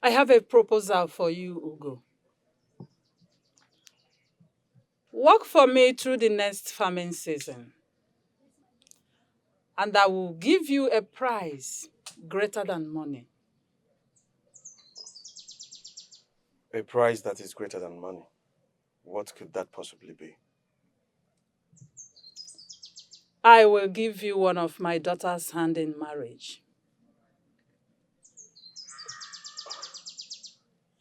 I have a proposal for you, Ugo. Work for me through the next farming season, and I will give you a prize greater than money. A prize that is greater than money. What could that possibly be? I will give you one of my daughter's hand in marriage.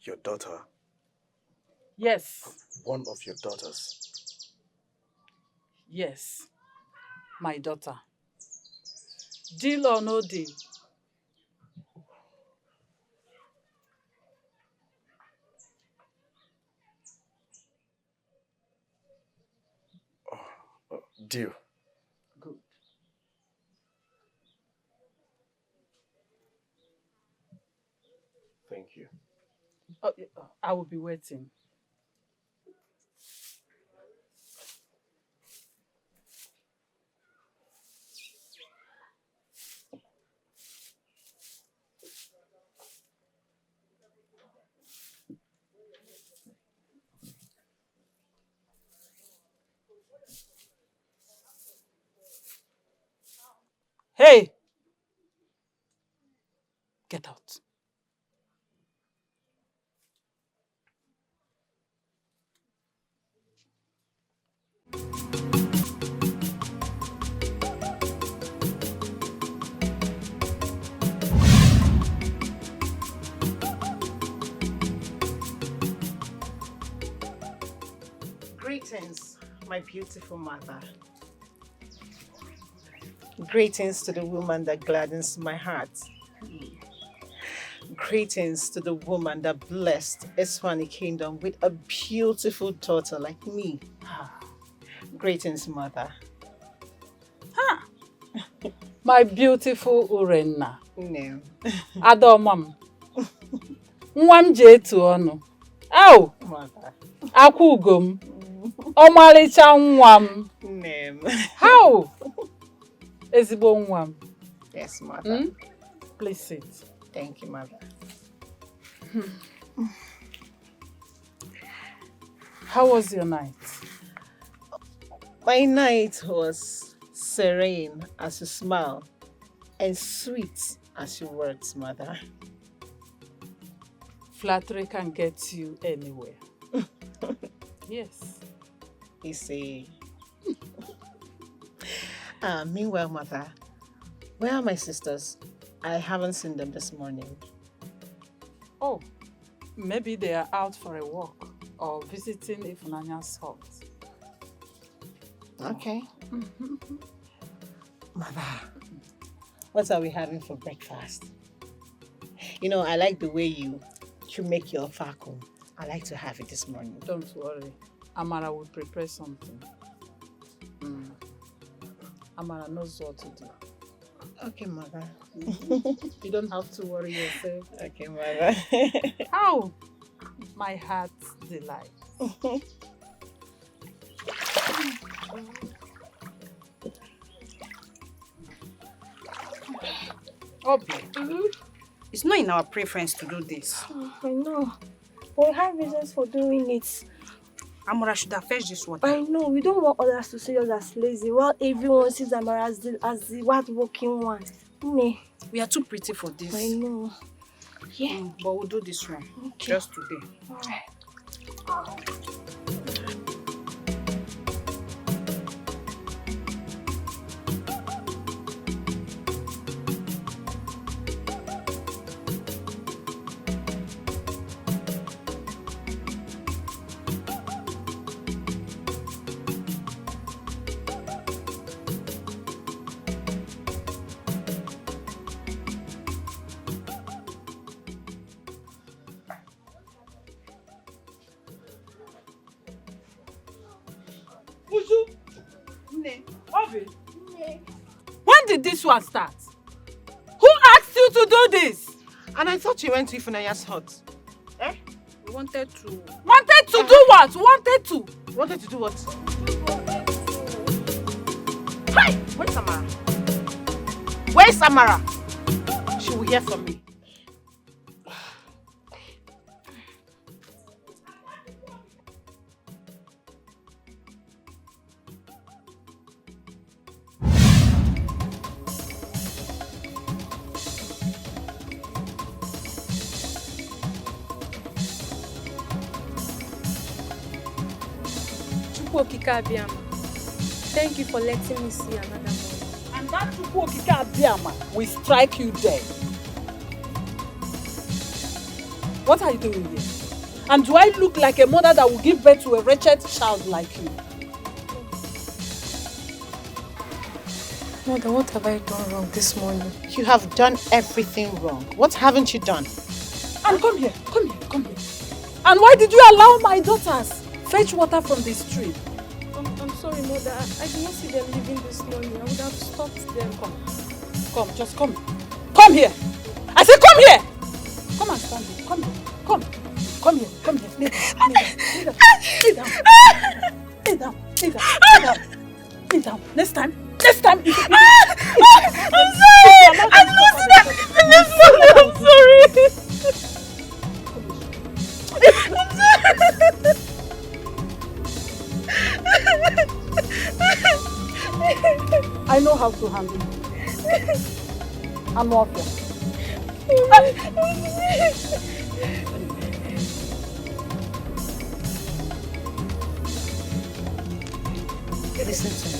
Your daughter? Yes. One of your daughters? Yes, my daughter. Deal or no deal? Deal. Good. Thank you. Oh, I will be waiting. Hey! Get out. Greetings, my beautiful mother. Greetings to the woman that gladdens my heart. Greetings to the woman that blessed Eswani Kingdom with a beautiful daughter like me. Greetings, mother. My beautiful Uchenna. No. Adomam. Nwam ji etu ọnụ. Au! Mother. Akwugom. Ọmalịcha nwam. No. How? Ezigbo nwam. Yes, mother. Please sit. Thank you, mother. How was your night? My night was serene as you smile and sweet as your words, mother. Flattery can get you anywhere. Yes. You see. Meanwhile, mother, where are my sisters? I haven't seen them this morning. Oh, maybe they are out for a walk or visiting Ifunanya's hut. Okay. Mother, what are we having for breakfast? You know, I like the way you make your fakum. I like to have it this morning. Don't worry. Amara will prepare something. Amara knows what to do. Okay, mother. You don't have to worry yourself. Okay, mother. How? My heart's delight. Obi, it's not in our preference to do this. I know. But we have reasons for doing it. Amara should have fetched this water. I know. We don't want others to see us as lazy while everyone sees Amara as the hard-working one. We are too pretty for this. I know. Yeah. But we'll do this one. Okay. Just today. Alright. When did this one start? Who asked you to do this? And I thought you went to Ifunanya's hut. Eh? We wanted to... Wanted to do what? Wanted to? Wanted to do what? Hi! Where's Amara? Where's Amara? She will hear from me. Okike Abiyama, thank you for letting me see another morning. And that Chukwu Okike Abiyama will strike you dead. What are you doing here? And do I look like a mother that will give birth to a wretched child like you? Mother, what have I done wrong this morning? You have done everything wrong. What haven't you done? And come here. And why did you allow my daughters fetch water from the stream? I'm sorry, Mother. I did not see them leaving this morning. I would have stopped them. Just come. Come here. I said come here. Come and stand here. Come here. Come here. Lay down. Next time. I'm sorry. I did not see that. I'm sorry. I know how to handle it. I'm walking. Listen to me.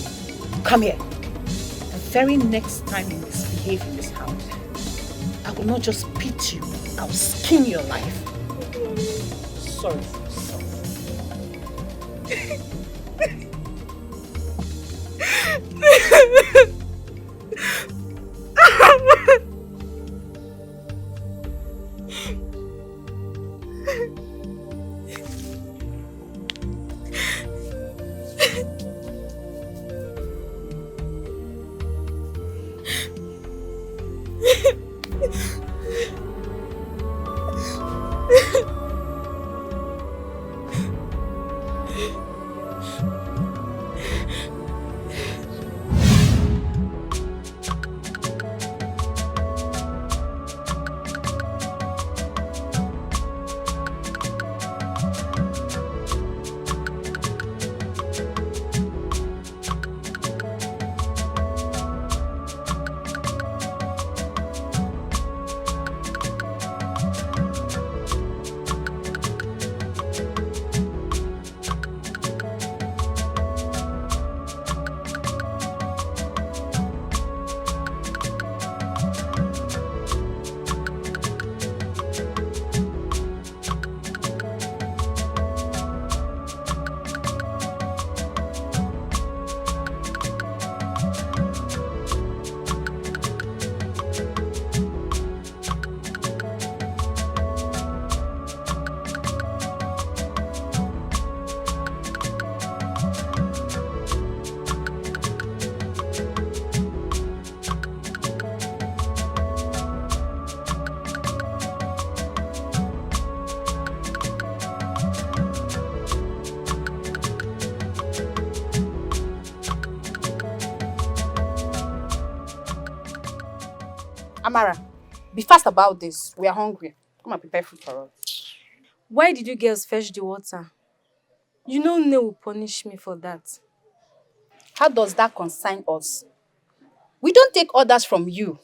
Come here. The very next time you misbehave in this house, I will not just beat you, I will skin your life. Sorry for yourself. Amara, be fast about this. We are hungry. Come and prepare food for us. Why did you girls fetch the water? You know Ne will punish me for that. How does that concern us? We don't take orders from you.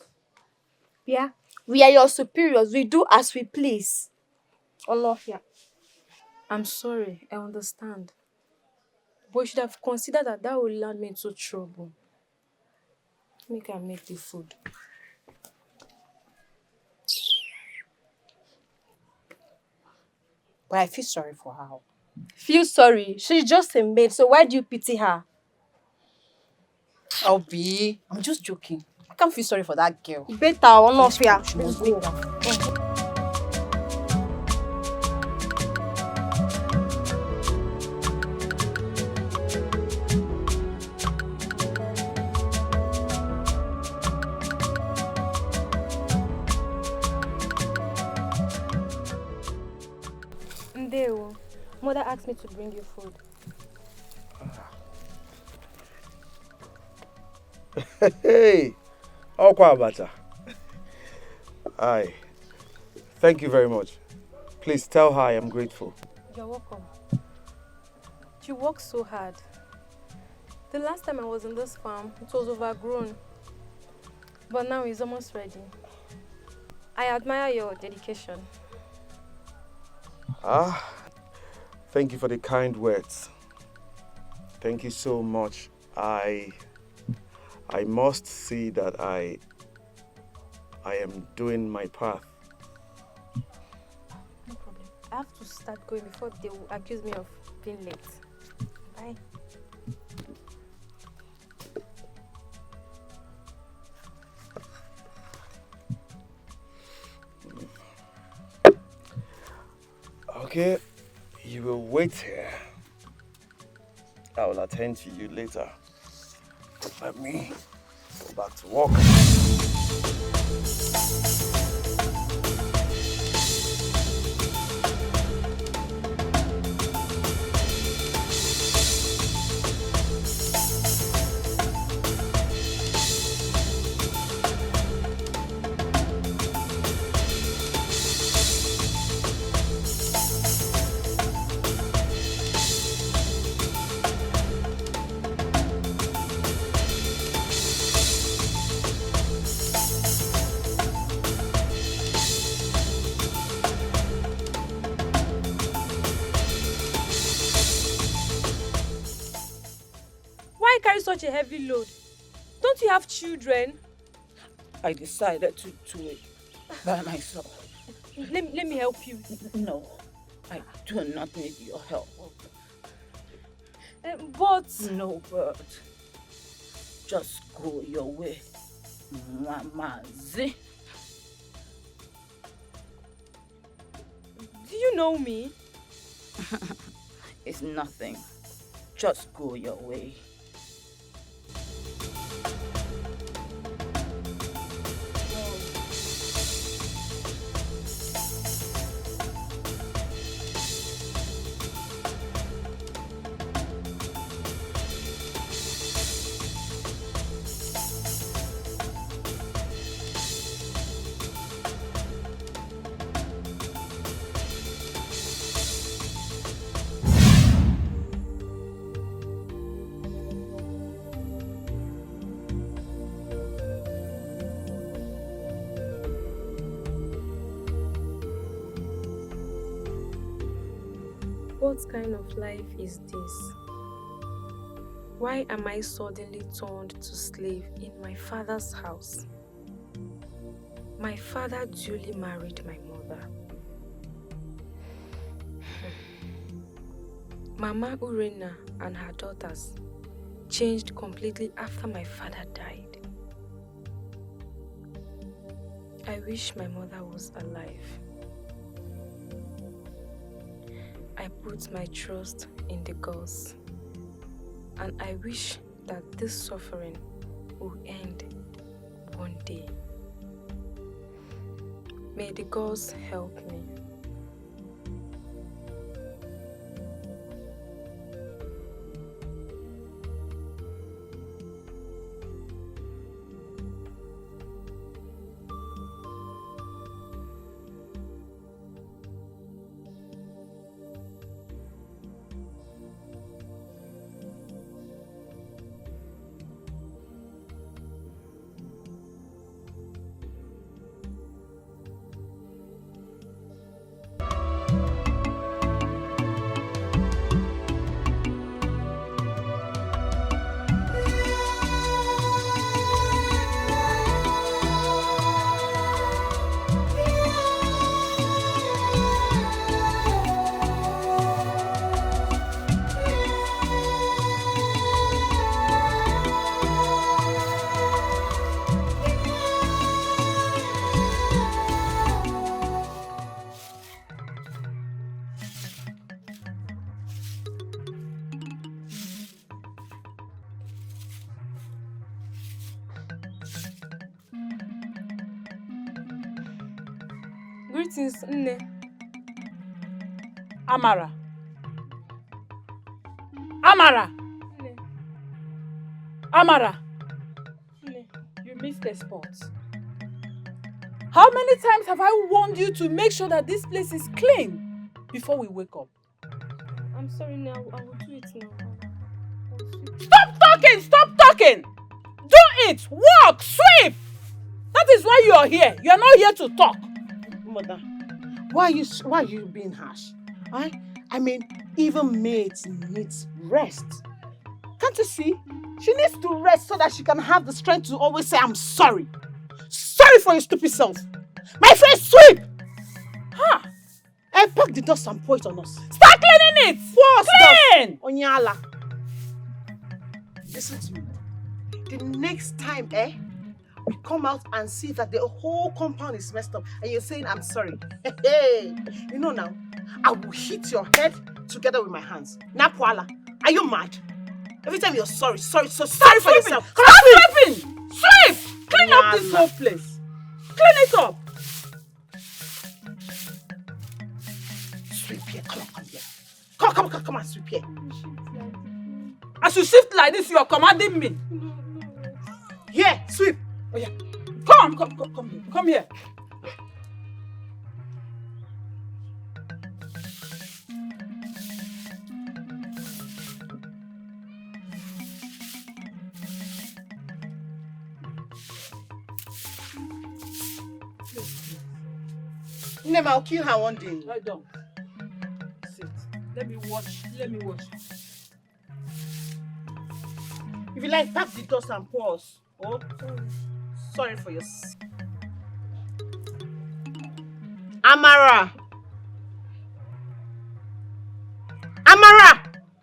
Yeah? We are your superiors. We do as we please. Olofia. I'm sorry. I understand. But you should have considered that will land me into trouble. Make her make the food. But I feel sorry for her. Feel sorry. She's just a maid, so why do you pity her? I'm just joking. I can't feel sorry for that girl. Better, Olofia. She must wake up. Ndeo, Mother asked me to bring you food. Hey, Okwa Abacha. Aye. Thank you very much. Please tell her I am grateful. You're welcome. You work so hard. The last time I was in this farm, it was overgrown. But now it's almost ready. I admire your dedication. Thank you for the kind words. Thank you so much. I must see that I am doing my part. No problem. I have to start going before they will accuse me of being late. Bye. Okay, you will wait here. I will attend to you later. Let me go back to work. Why carry such a heavy load? Don't you have children? I decided to do it by myself. Let me help you. No, I do not need your help. But... No, Bird. Just go your way, Mamazi. Do you know me? It's nothing. Just go your way. What kind of life is this? Why am I suddenly turned to slave in my father's house? My father duly married my mother. Mama Uchenna and her daughters changed completely after my father died. I wish my mother was alive. I put my trust in the gods, and I wish that this suffering will end one day. May the gods help me. Greetings, Nne. Amara. Amara. Nne. Amara. Nne. You missed a spot. How many times have I warned you to make sure that this place is clean before we wake up? I'm sorry, Nne. I will do it now. Stop talking! Stop talking! Do it! Walk! Sweep! That is why you are here. You are not here to talk. Mother, why are you being harsh? I mean, even maids need rest. Can't you see? She needs to rest so that she can have the strength to always say, I'm sorry. Sorry for your stupid self. My friend, sweep! Huh? Pack the dust and pour it on us. Start cleaning it! Pour Clean! dust. Onyala. Listen to me. The next time, we come out and see that the whole compound is messed up and you're saying, I'm sorry. Hey, you know now, I will hit your head together with my hands. Napwala, are you mad? Every time you're sorry for yourself. Come on, sweeping! Sweep! Clean up this whole place. Clean it up. Sweep here, come here. Come on, sweep here. As you shift like this, you are commanding me. Yeah, sweep. Oh yeah. Come here. Nema, I'll kill her one day. Lie down. Sit. Let me wash. If you like, pack the dust and pour us. Oh, sorry for your... Amara!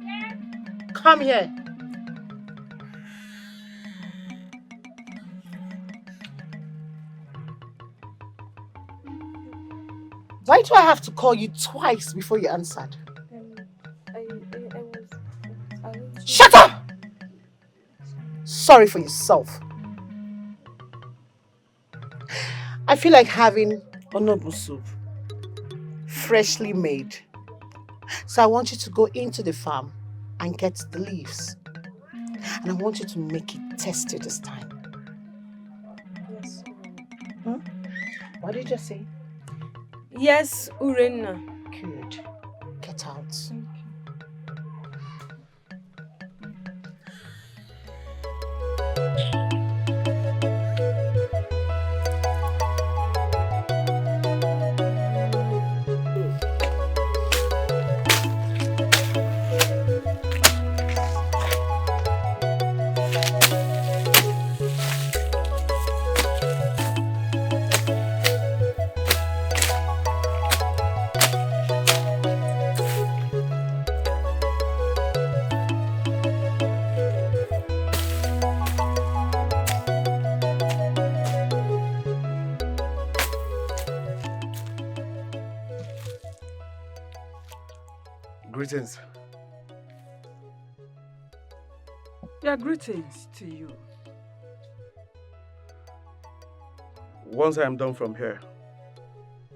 Yeah. Come here. Why do I have to call you twice before you answered? Shut up! Sorry for yourself. I feel like having onobu soup, freshly made. So I want you to go into the farm and get the leaves. And I want you to make it tasty this time. Yes. What did you say? Yes, Uchenna. Good. Get out. Greetings. Yeah, greetings to you. Once I am done from here,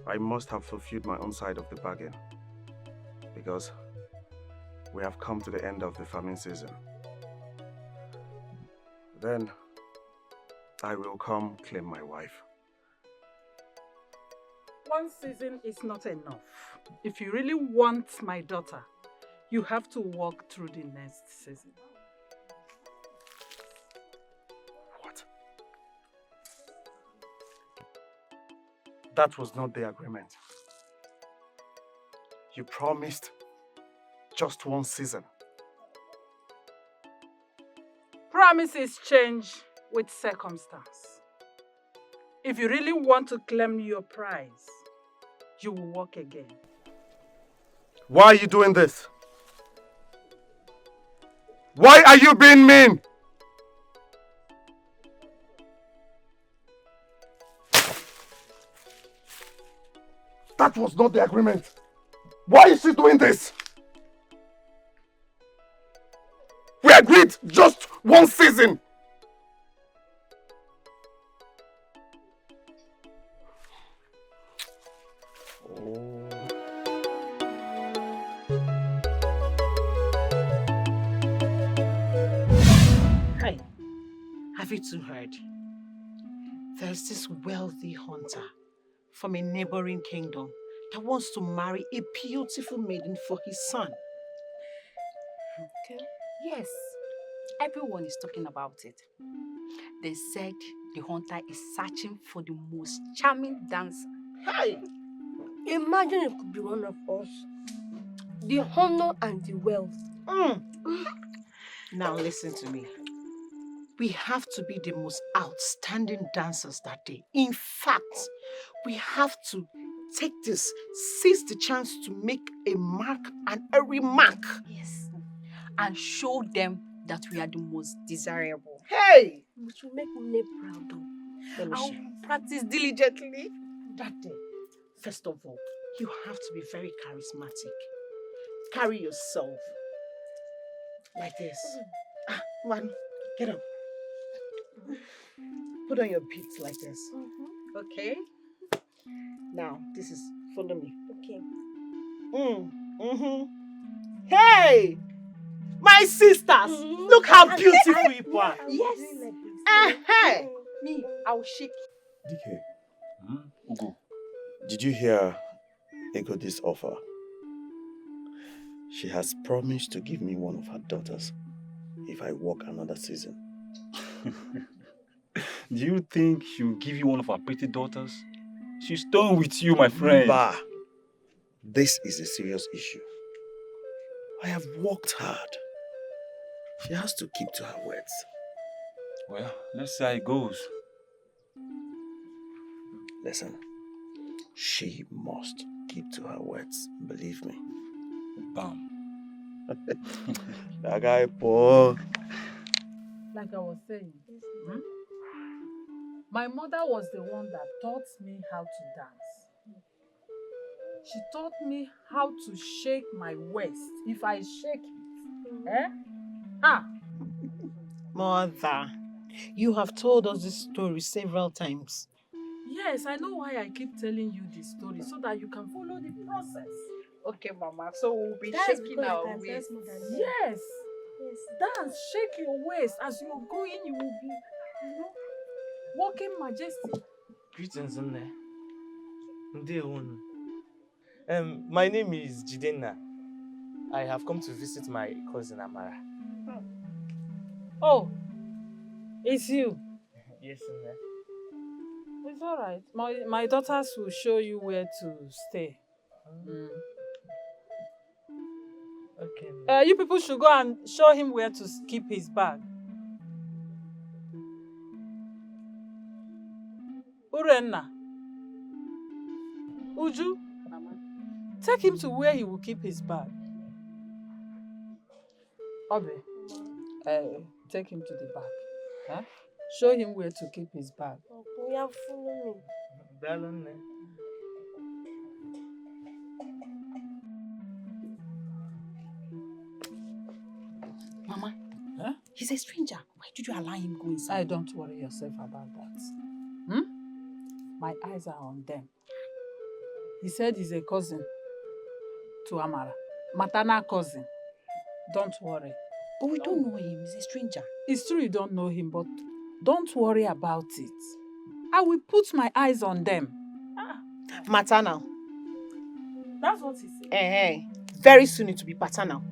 I must have fulfilled my own side of the bargain. Because we have come to the end of the farming season. Then I will come claim my wife. One season is not enough. If you really want my daughter, you have to walk through the next season. What? That was not the agreement. You promised just one season. Promises change with circumstance. If you really want to claim your prize, you will walk again. Why are you doing this? Why are you being mean? That was not the agreement. Why is she doing this? We agreed just one season. Hi. Have you two heard? There's this wealthy hunter from a neighboring kingdom that wants to marry a beautiful maiden for his son. Okay. Yes, everyone is talking about it. They said the hunter is searching for the most charming dancer. Hi! Imagine it could be one of us. The honor and the wealth. Now listen to me. We have to be the most outstanding dancers that day. In fact, we have to seize the chance to make a mark and a remark. Yes. And show them that we are the most desirable. Hey! We should make Nne proud. Let me I'll share. practice diligently. That day, first of all, you have to be very charismatic. Carry yourself like this. Man, get up. Put on your beats like this. Okay? Now, follow me. Okay. Hey! My sisters! Look how beautiful you are. Yes. Hey! Me, I'll shake. DK, Ugo, did you hear Ego's offer? She has promised to give me one of her daughters if I work another season. Do you think she'll give you one of her pretty daughters? She's done with you, my friend. Bah, this is a serious issue. I have worked hard. She has to keep to her words. Well, let's see how it goes. Listen, she must keep to her words, believe me. Bam. That guy, Paul. Like I was saying, my mother was the one that taught me how to dance. She taught me how to shake my waist. If I shake it, Mother, you have told us this story several times. Yes, I know why I keep telling you this story, so that you can follow the process. Okay, Mama. So we'll be That's shaking because our you can waist. dance more than me. Yes, Yes. dance, shake your waist. As you're going, you will be, walking majestic. Greetings, Nne. Ndeonu. My name is Uchenna. I have come to visit my cousin Amara. Oh, it's you. Yes, Nne. It's all right. My daughters will show you where to stay. Okay. Nne. You people should go and show him where to keep his bag. Uchenna, Uju, take him to where he will keep his bag. Obe, take him to the back. Huh? Show him where to keep his bag. We have follow me. Daalụ, Nne. Mama, Huh? he's a stranger. Why did you allow him go inside? Don't worry yourself about that. My eyes are on them. He said he's a cousin to Amara. Montanna cousin. Don't worry. But we don't know him. He's a stranger. It's true you don't know him, but don't worry about it. I will put my eyes on them. Maternal. That's what he said. Very soon it will be paternal.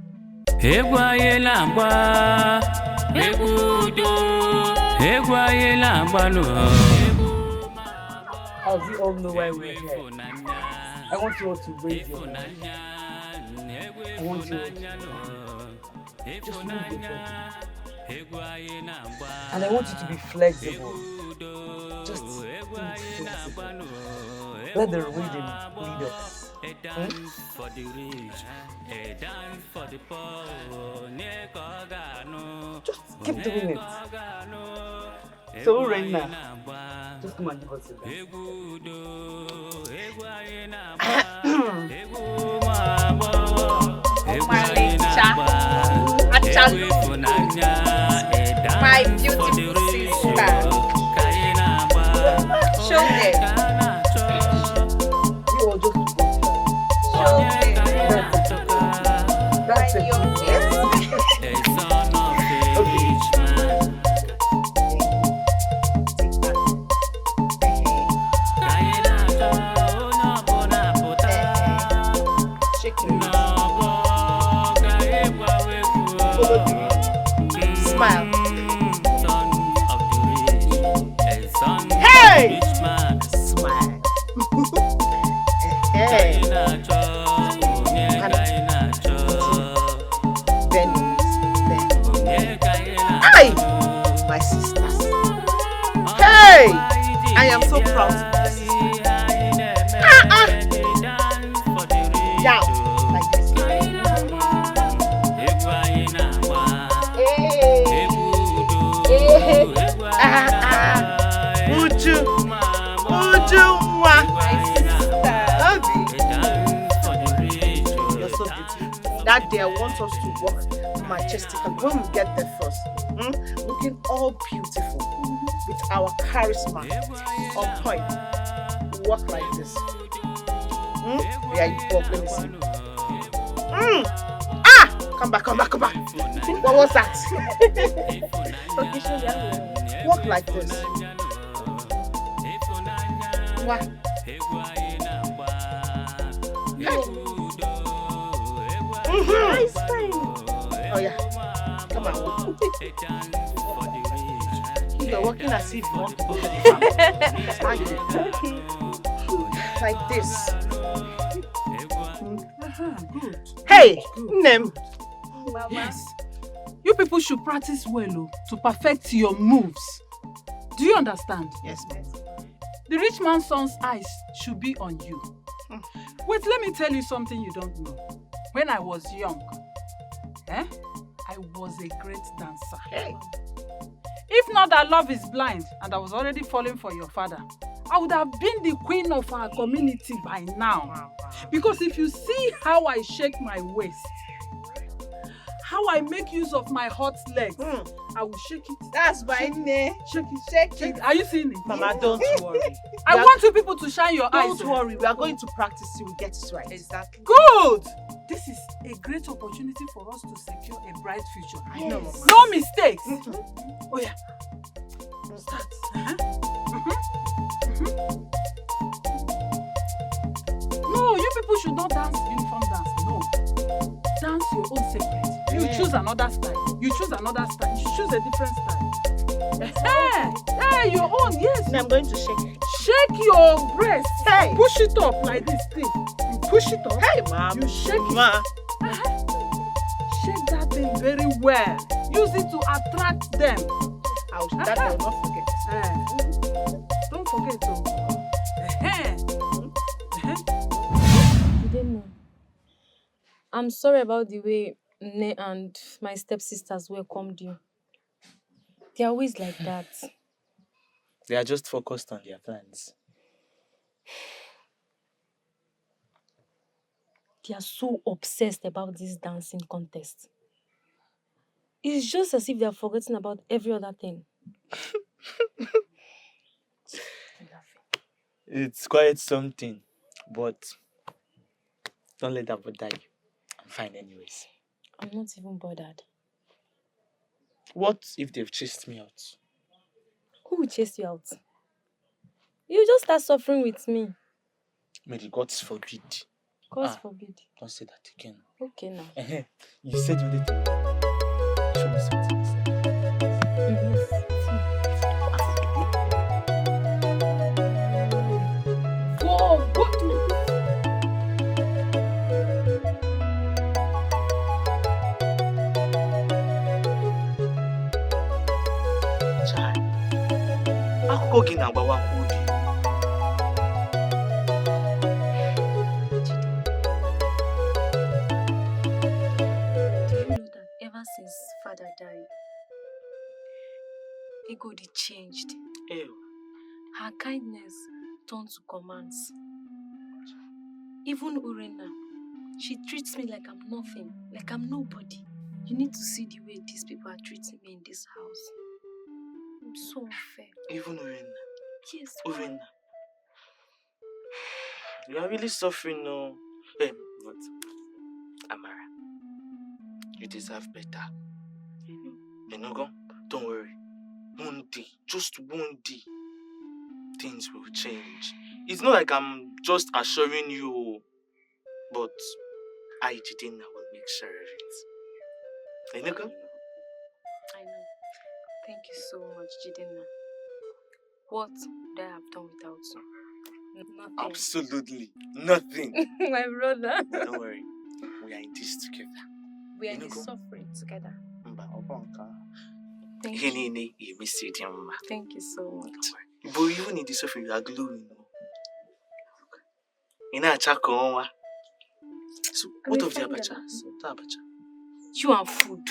As you all know why we're here, I want you all to raise your hand. I want you all to just move your body. And I want you to be flexible. Just be flexible. Let the rhythm lead us. For the rich, a dance for the poor. Just keep doing it. So right now, just come and give us a dance. My beautiful sister. Show them. You all just Show them. that's it. Smile. Hey! I am so proud to be your sister. Down, like this. Uche, my sister. You're so beautiful. That day I want us to walk majestically when we get there first. Looking all beautiful with our charisma on point. Walk like this. Yeah, you walk, let me see. Come back. What was that? Okay, show me. Walk like this. What? It's fine. Oh yeah. Come on, walk. You're walking as if you want to go to the farm. Like this. Good. Hey, Nem. Yes. You people should practice well to perfect your moves. Do you understand? Yes, ma'am. The rich man's son's eyes should be on you. Wait, let me tell you something you don't know. When I was young, I was a great dancer. Hey. If not that love is blind and I was already falling for your father, I would have been the queen of our community by now. Because if you see how I shake my waist, how I make use of my hot legs, I will shake it. That's my name. Shake it. Are you seeing it? Mama, don't worry. I want you people to shine your eyes. Don't worry, we are going to practice till we get it right. Exactly. Good! This is a great opportunity for us to secure a bright future. I know. No mistakes. Oh yeah. Start. No, you people should not dance uniform dance. No. Dance your own separate. You choose another style. You choose a different style. Hey, your own, yes. I'm going to shake it. Shake your breast. Hey. Push it up like this thing. You push it up. Hey, ma'am. You shake it. Shake that thing very well. Use it to attract them. That I will not forget. Don't forget to. I'm sorry about the way Ne and my stepsisters welcomed you. They're always like that. They are just focused on their plans. They are so obsessed about this dancing contest. It's just as if they are forgetting about every other thing. It's quite something, but don't let that bother you. I'm fine anyways. I'm not even bothered. What if they've chased me out? Who will chase you out? You just start suffering with me. May the gods forbid. God forbid. Don't say that again. Okay now. You said you wanted to show me something. Yes. Go to Akụkọ gị na-agbawakwa obi. Do you know that ever since father died, Igodi changed? Her kindness turned to commands. Even Uchenna, she treats me like I'm nothing, like I'm nobody. You need to see the way these people are treating me in this house. It's so unfair. Even Uchenna. Yes. Uchenna. You are really suffering now. But Amara, you deserve better. You know, don't worry. One day, just one day, things will change. It's not like I'm just assuring you, but I, Uchenna, will make sure of it. You know? I know. Thank you so much, Uchenna. What would I have done without you? Nothing. Absolutely nothing. My brother. Don't worry. We are in this together. We are in this suffering together. Thank Thank you. you. Thank you so much. But even in this suffering, you are glowing. In a chako. So, what of the abacha? So, the abacha. You and food.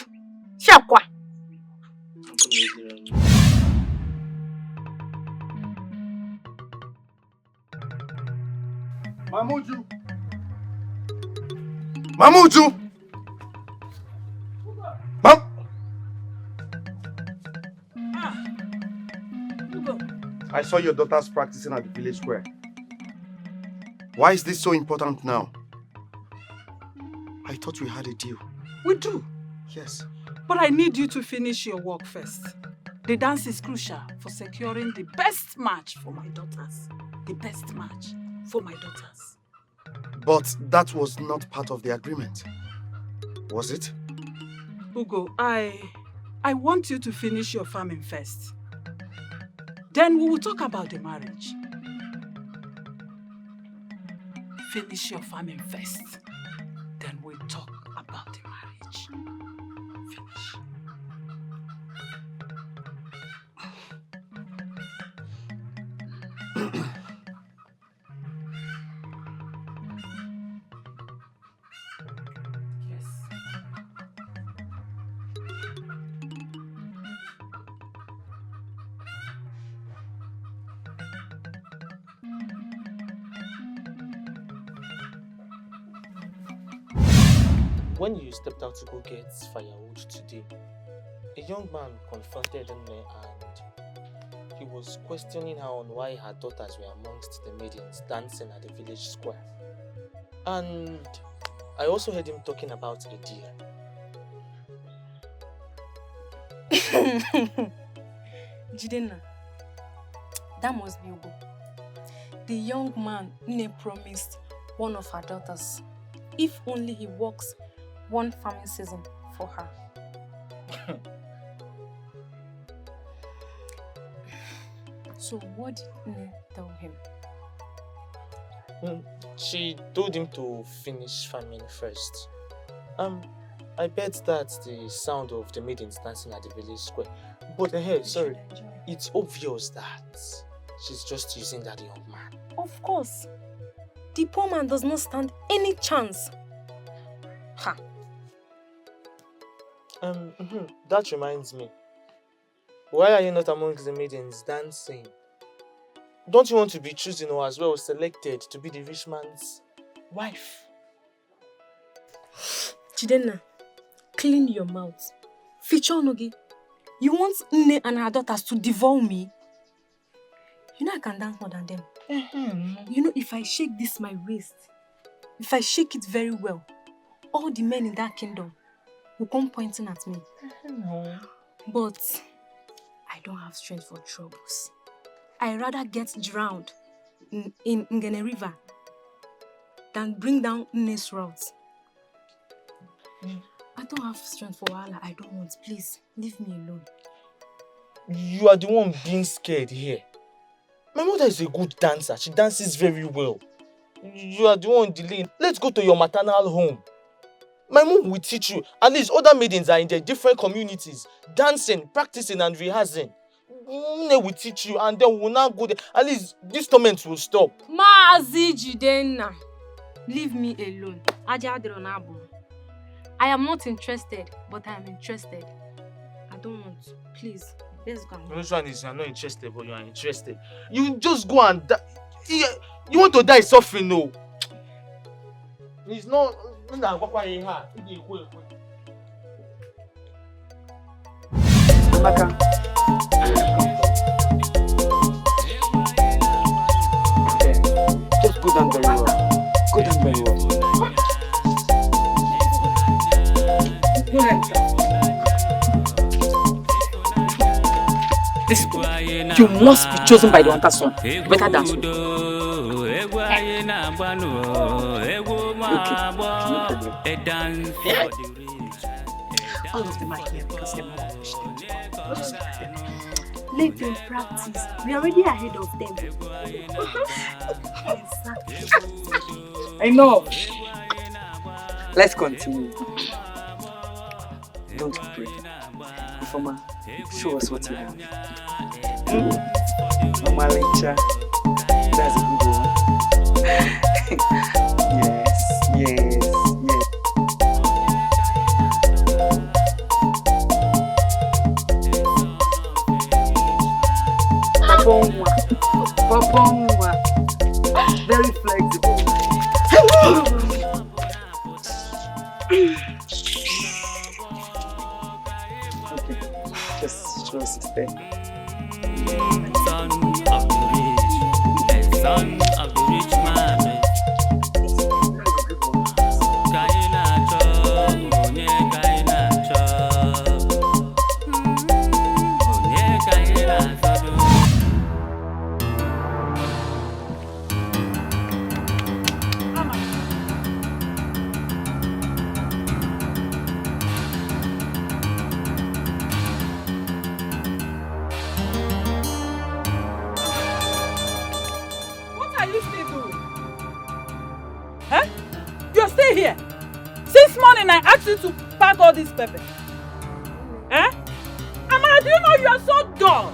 Shakwa. Mamuju! Mamuju! I saw your daughters practicing at the village square. Why is this so important now? I thought we had a deal. We do. Yes. But I need you to finish your work first. The dance is crucial for securing the best match for my daughters. The best match for my daughters. But that was not part of the agreement. Was it? Ugo, I want you to finish your farming first. Then we will talk about the marriage. Finish your farming first. Then we'll talk about the marriage. Finish. When you stepped out to go get firewood today, a young man confronted me and he was questioning her on why her daughters were amongst the maidens dancing at the village square. And I also heard him talking about a deal. Uchenna, that must be Ugo. The young man promised one of her daughters if only he works one farming season for her. So what did Nne tell him? She told him to finish farming first. I bet that's the sound of the maidens dancing at the village square. But sorry, it's obvious that she's just using that young man. Of course. The poor man does not stand any chance. Ha. That reminds me. Why are you not amongst the maidens dancing? Don't you want to be chosen or as well selected to be the rich man's wife? Uchenna, clean your mouth. Fichonogi, you want Nne and her daughters to devour me? You know I can dance more than them. You know, if I shake this my waist, if I shake it very well, all the men in that kingdom will come pointing at me. But I don't have strength for troubles. I rather get drowned in Ngene River than bring down Nne's rods. I don't have strength for Wahala. I don't want. Please, leave me alone. You are the one being scared here. My mother is a good dancer. She dances very well. You are the one delaying. Let's go to your maternal home. My mom will teach you. At least other maidens are in their different communities, dancing, practicing and rehearsing. Nne will teach you and then we will now go there. At least this torment will stop. Uchenna, leave me alone. I am not interested, but I am interested. I don't want to. Please, let's go. This one is you're not interested, but you are interested. You just go and die. You want to die suffering, no? It's not. Just go down very well. Go down very well. Listen, you must be chosen by the hunter's son. You better dance with me. All of them are here because they're not finished. Let them practice. We're already ahead of them. I know. Let's continue. Don't pray. Informer, show us what you have. Mamalicha. That's a good one. Yes, yes, yes. Papongwa. Very flexible. Okay, just show us his thing. Son of the rich, the son of the rich man. Kaina cho, onye kaina cho. Onye kaina cho. What are you still doing? Huh? You're still here. Since morning I asked you to pack all this pepper. Huh? Amara, do you know you are so dull?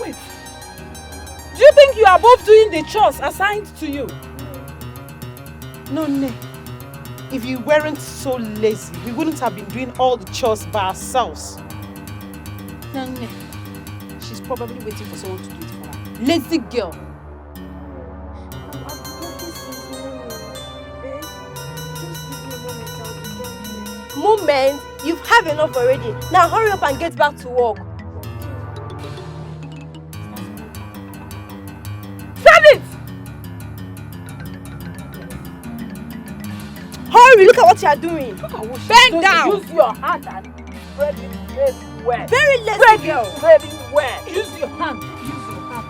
Wait. Do you think you are above doing the chores assigned to you? No, ne. If you weren't so lazy, we wouldn't have been doing all the chores by ourselves. No, no. She's probably waiting for someone to do it for her. Lazy girl. Moment, you've had enough already. Now hurry up and get back to work. Send it! Hurry, look at what you are doing. Bend down! Use your hand and spread it very well. Very lazy Spread girl. it very well. Use your hand. Use your hand.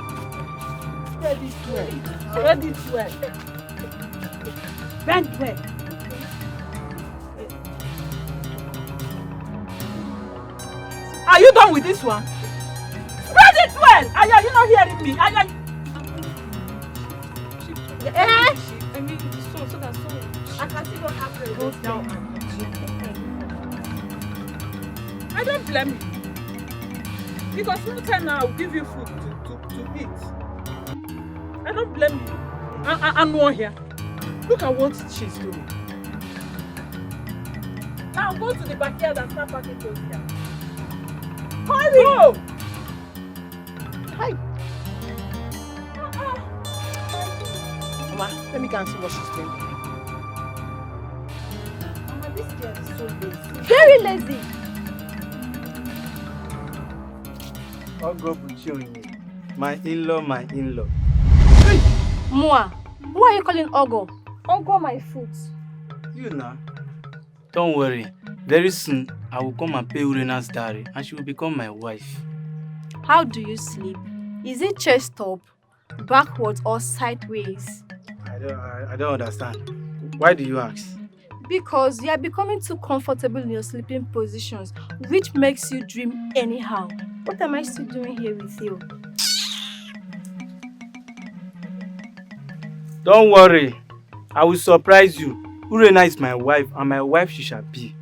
Spread it well. Spread it well. Bend well. Are you done with this one? Spread it well! Are you not hearing me? Eh? I mean, so that so. I can see what happened. Go down. I don't blame you. Because no time now I'll give you food to eat. I don't blame you. I'm not here. Look at what she's doing. Now go to the backyard and start packing those here. Hurry! Go! Hi. Mama, let me go and see what she's doing. Mama, this girl is so lazy. Very lazy. I'll go with you. My in-law, my in-law. Moi, who are you calling Ogo? Ogo my foot. You know. Don't worry. Very soon, I will come and pay Urena's dowry and she will become my wife. How do you sleep? Is it chest up, backwards or sideways? I don't understand. Why do you ask? Because you are becoming too comfortable in your sleeping positions, which makes you dream anyhow. What am I still doing here with you? Don't worry. I will surprise you. Urena is my wife and my wife she shall be.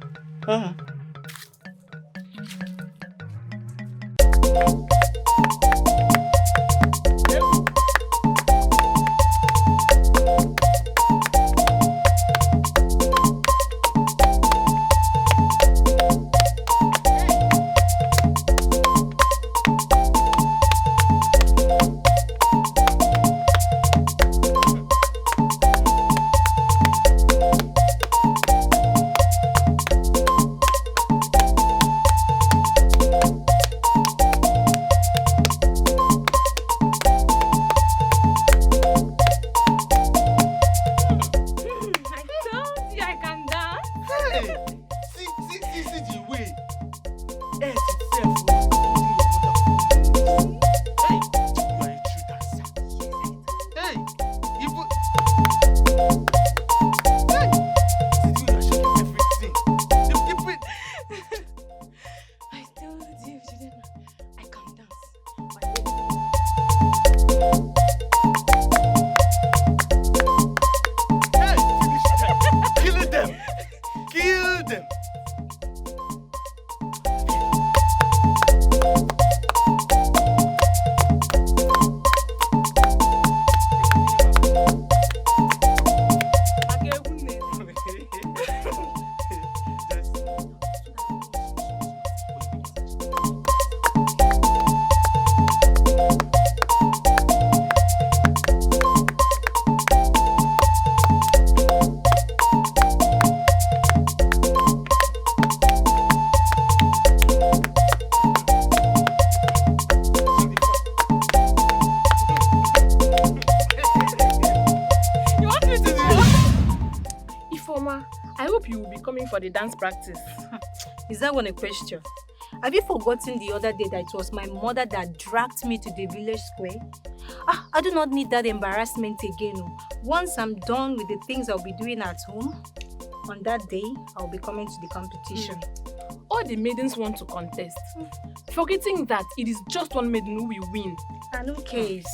you will be coming for the dance practice. Is that one a question? Have you forgotten the other day that it was my mother that dragged me to the village square? I do not need that embarrassment again. Once I'm done with the things I'll be doing at home, on that day, I'll be coming to the competition. All the maidens want to contest, forgetting that it is just one maiden who will win. And who cares?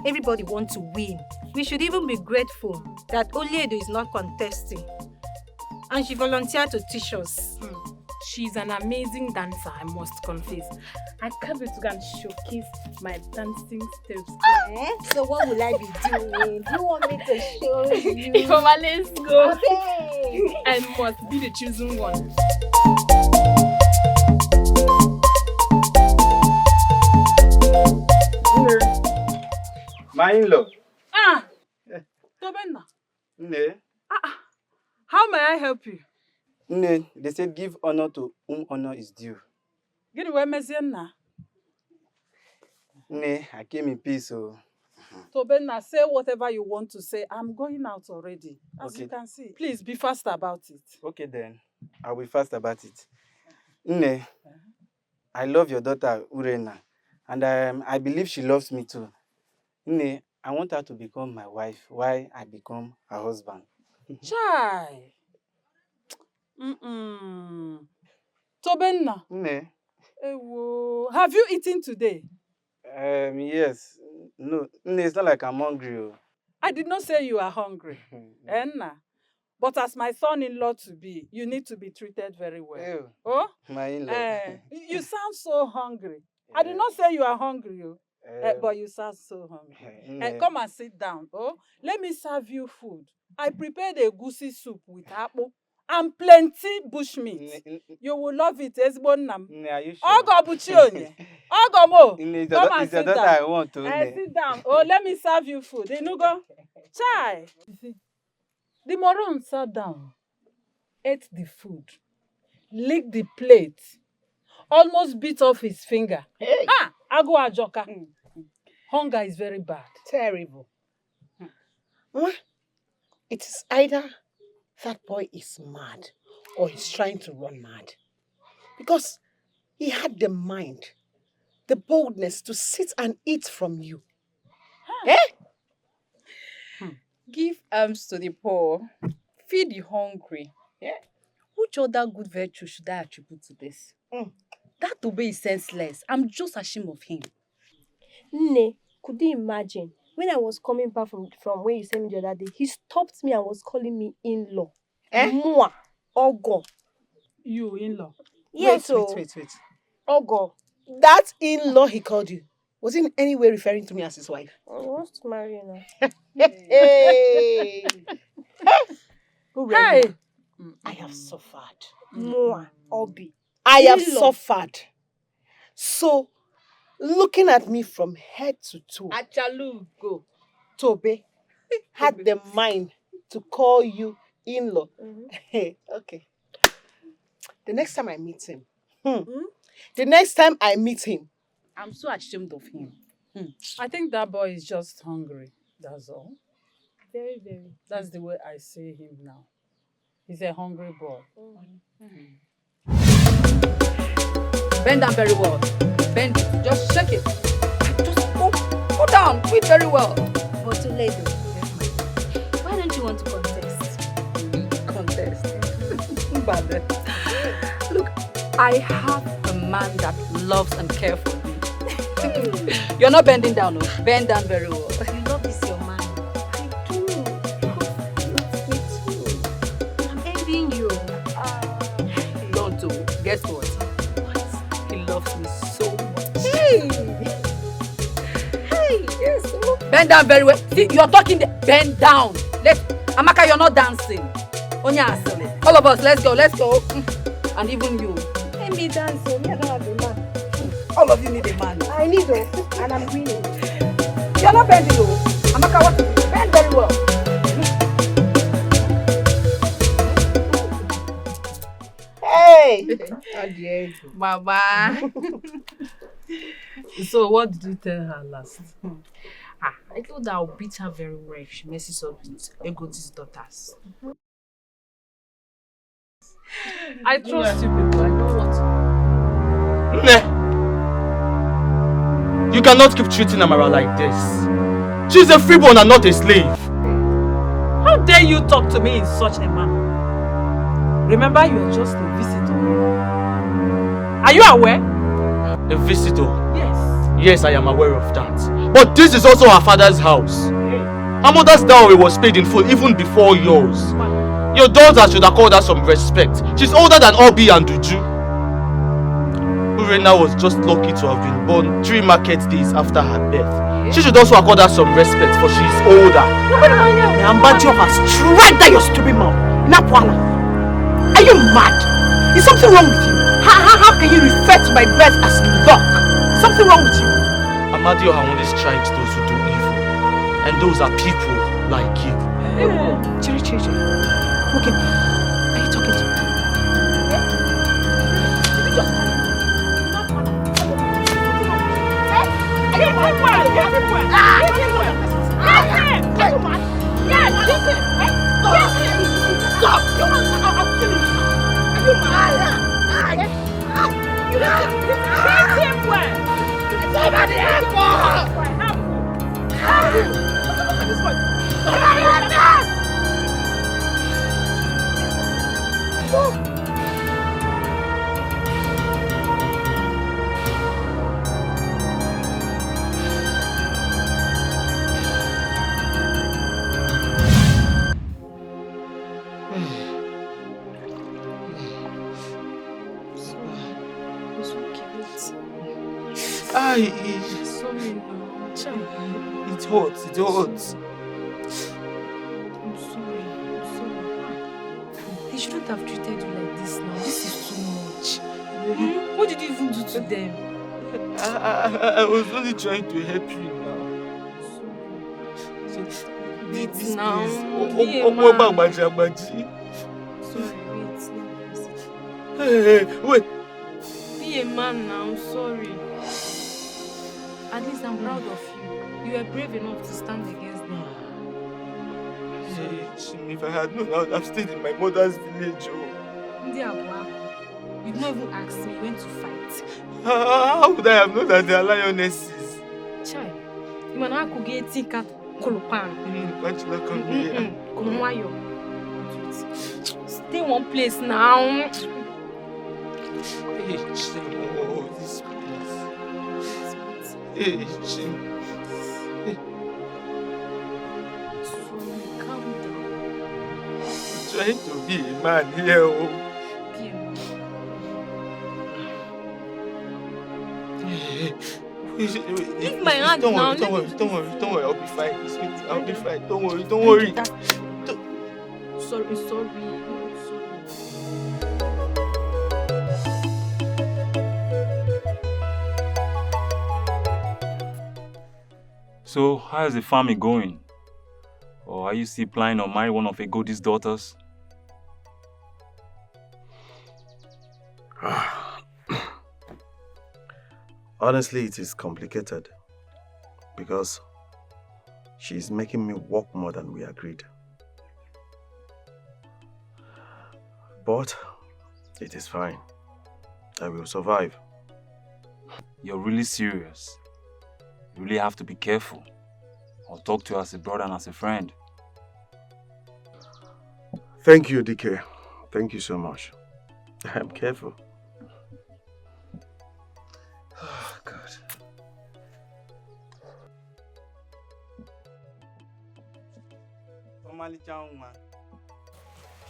Everybody wants to win. We should even be grateful that Oledo is not contesting. And she volunteered to teach us. She's an amazing dancer, I must confess. I can't wait to go and showcase my dancing steps. So what will I be doing? Do you want me to show you? Ifeoma, let's go. Okay. I must be the chosen one. My in-law. Tobenna. Ne. How may I help you? Ne, they said give honor to whom honor is due. Gini we mezienna. Ne, I came in peace, so. Tobenna, say whatever you want to say. I'm going out already. As you can see. Please be fast about it. Okay then, I'll be fast about it. Ne, I love your daughter Uchenna, and I believe she loves me too. Ne, I want her to become my wife while I become her husband. Chai. Tobenna. Ne. Ewo. Have you eaten today? Yes. No, it's not like I'm hungry. Oh. I did not say you are hungry. Enna. But as my son-in-law to be, you need to be treated very well. Ew. Oh? My in-law. You sound so hungry. I did not say you are hungry, but you sound so hungry. Come and sit down. Oh, let me serve you food. I prepared a goosey soup with apple and plenty bushmeat. You will love it. Are you sure? Ogo buchionye. Ogo mo. Come and sit down. I want to. Sit down. Oh, let me serve you food. Inugo. Chai. The moron sat down, ate the food, licked the plate, almost bit off his finger. Hey. Ago ajoka. Hunger is very bad. Terrible. Mama, it is either that boy is mad or he's trying to run mad. Because he had the mind, the boldness to sit and eat from you. Give alms to the poor, feed the hungry. Yeah. Which other good virtue should I attribute to this? That Tobe is senseless. I'm just ashamed of him. Nne, could you imagine? When I was coming back from where you sent me the other day, he stopped me and was calling me in-law. Moi, Ogo. You in-law? Yes, wait. Ogo. That in-law he called you, was he in any way referring to me as his wife? He wants to marry you now. Hey! Hey! I have suffered. Moi, Obi. I have suffered. So, looking at me from head to toe, Achalugo. Tobe had the mind to call you in-law. Hey, okay. The next time I meet him, I'm so ashamed of him. I think that boy is just hungry. That's all. Very, very. That's the way I see him now. He's a hungry boy. Bend down very well. Bend it. Just shake it. Just go down. Do it very well. But Oledo, why don't you want to contest? Contest. Look, I have a man that loves and cares for me. You're not bending down, no? Bend down very well. You love this your man. I do. You love me too. I'm envying you. Don't do. Guess what? What? He loves me so much. Hey, yes. Bend down very well. See, you're talking. Bend down. Amaka, you're not dancing. Onya asile. All of us, let's go. And even you. Let me dance. Me, I don't have a man. All of you need a man. I need her, and I'm winning. You're not bending, though. Amaka, what? Bend very well. Hey! Mama. So what did you tell her last? I told her I'll beat her very well if she messes up with Egoti's daughters. I trust you people. I know what. Nne! You cannot keep treating Amara like this. She's a freeborn and not a slave. How dare you talk to me in such a manner? Remember, you are just a visitor. Are you aware? A visitor? Yes. Yes, I am aware of that. But this is also her father's house. Her mother's dowry was paid in full even before yours. Your daughter should have called her some respect. She's older than Obi and Uju. Uchenna was just lucky to have been born 3 market days after her birth. She should also accord her some respect, for she is older. Ambajo has strike that your stupid mouth. Napwala. Are you mad? Is something wrong with you? How can you refer to my birth as luck? Something wrong with you? Amadio only strikes those who do evil. And those are people like you. Chiri. Okay. Are you talking to me? It's hot. I'm sorry. They shouldn't have treated you like this now. This is too much. What did you even do to them? I was only trying to help you now. This now. Sorry, wait. Be a man now, I'm sorry. At least I'm proud of you. You were brave enough to stand against them. If I had known, I would have stayed in my mother's village. Ndi Abua, you did not even ask me, you went to fight. How would I have known that they are lionesses? Chai, you man have to get tika kolopan. Stay one place now. This place. Calm down. I'm trying to be a man here. Leave my hand now. Don't worry, I'll be fine. I'll be fine. Don't worry. Sorry. So, how is the farming going? Or are you still planning on marrying one of Egodi's daughters? Honestly, it is complicated because she's making me work more than we agreed. But it is fine. I will survive. You're really serious. You really have to be careful. I'll talk to you as a brother and as a friend. Thank you, DK. Thank you so much. I'm careful. Oh, God.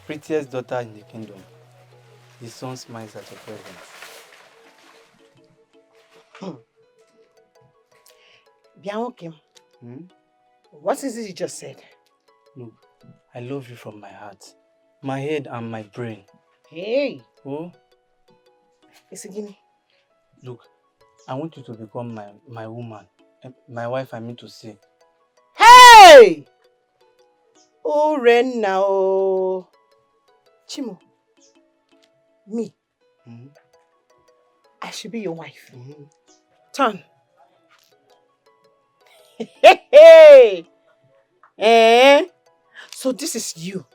Prettiest daughter in the kingdom. The sun smiles at your presence. Bianca, what is it you just said? Look, I love you from my heart, my head and my brain. Hey! Oh? Isigini. Look, I want you to become my woman. My wife, I mean to say. Hey! Oh, Ren now. Chimo. Me. I should be your wife. Turn. Hey! So this is you.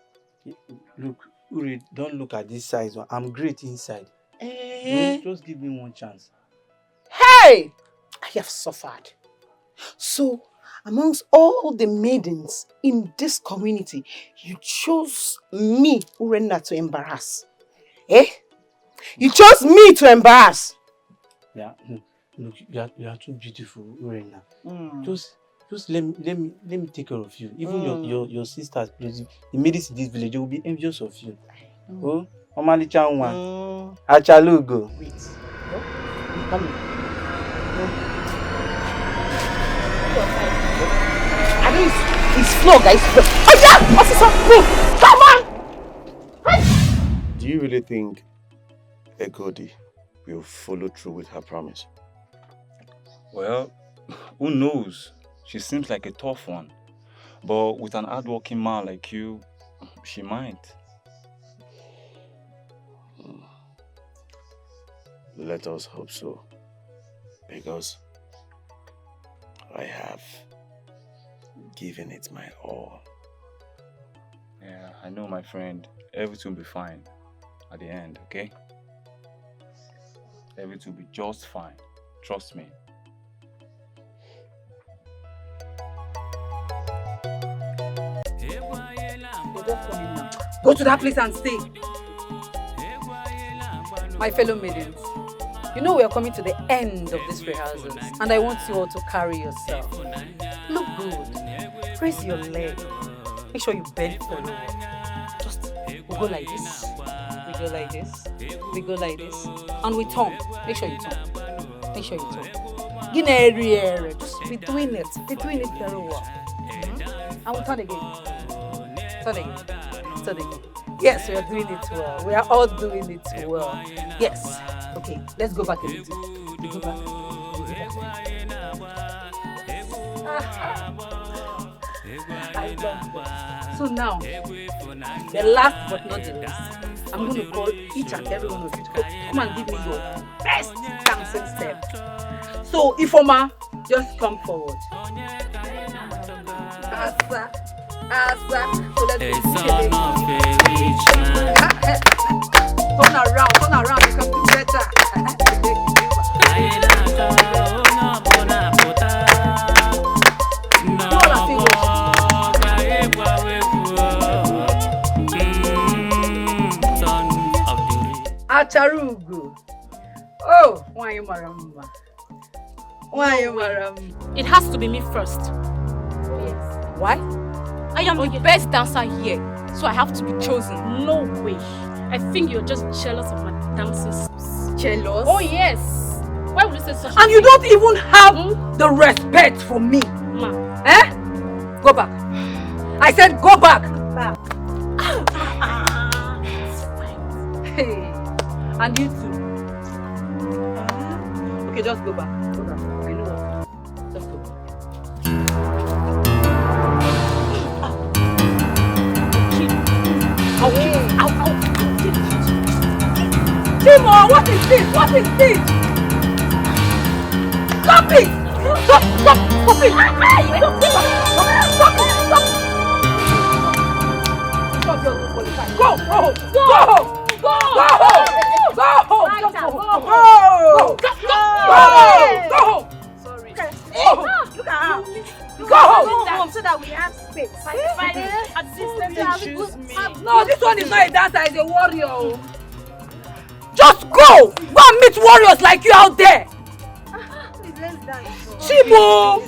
Look, Uri, don't look at this size. I'm great inside. Just give me one chance. Hey! I have suffered. So, amongst all the maidens in this community, you chose me, Uchenna, to embarrass. Eh? You chose me to embarrass. Yeah. Look, you are too beautiful, Uchenna. Just let me take care of you. Even your sisters, the maidens in this village, they will be envious of you. Oh, Omali Chanwa. Achalugo. Wait. Come here. I know it's floor, guys. Oh yeah! Officer, move! Come on! Do you really think Egodi will follow through with her promise? Well, who knows? She seems like a tough one. But with an hardworking man like you, she might. Let us hope so. Because I have given it my all. Yeah, I know, my friend. Everything will be fine at the end, okay? Everything will be just fine. Trust me. Go to that place and stay. My fellow maidens, you know we are coming to the end of this rehearsals, and I want you all to carry yourself. Look good. Raise your leg. Make sure you bend forward. Just we go like this. We go like this. We go like this. And we turn. Make sure you turn. Make sure you turn. Give every area. Just between it very well. And we turn again. Turn again. Turn again. Yes, we are doing it well. We are all doing it well. Yes. Okay, let's go back a little. We go back. We go back. I love that. So now, the last but not the least, I'm going to call each and every one of you to come and give me your best dancing step. So, Ifoma, just come forward. Asa. So let's go. Turn around, you can do better. Acharugu. Oh, why you maramba? It has to be me first. Yes. Why? I am the best dancer here, so I have to be chosen. No way. I think you're just jealous of my dancing skills. Jealous? Oh yes. Why would you say such a And you thing? don't even have the respect for me. Ma. Eh? Go back. I said go back. Hey. And you too. Okay, just go back. Go back. I know what. Just go back. Timo, what is this? What is this? Stop it! Stop it! Stop it! Go! Sorry. Look at her. Go home so that we have space. No, this one is not a dancer, it's a warrior. Just go! Go and meet warriors like you out there. Please, let's dance. Chibo!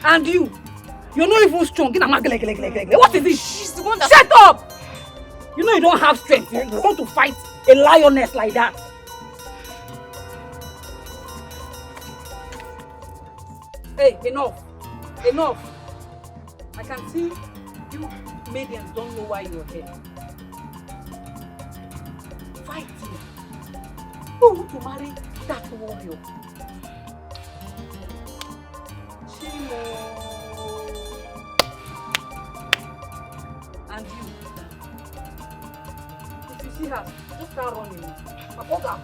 And you? You're not even strong. What is this? She's the one that... Shut up! You know you don't have strength. You want to fight a lioness like that. Hey, enough. Enough. I can see you maidens don't know why you're here. Fighting. Who want to marry that warrior? Chimo. And you. If you see her, just start running. Oga.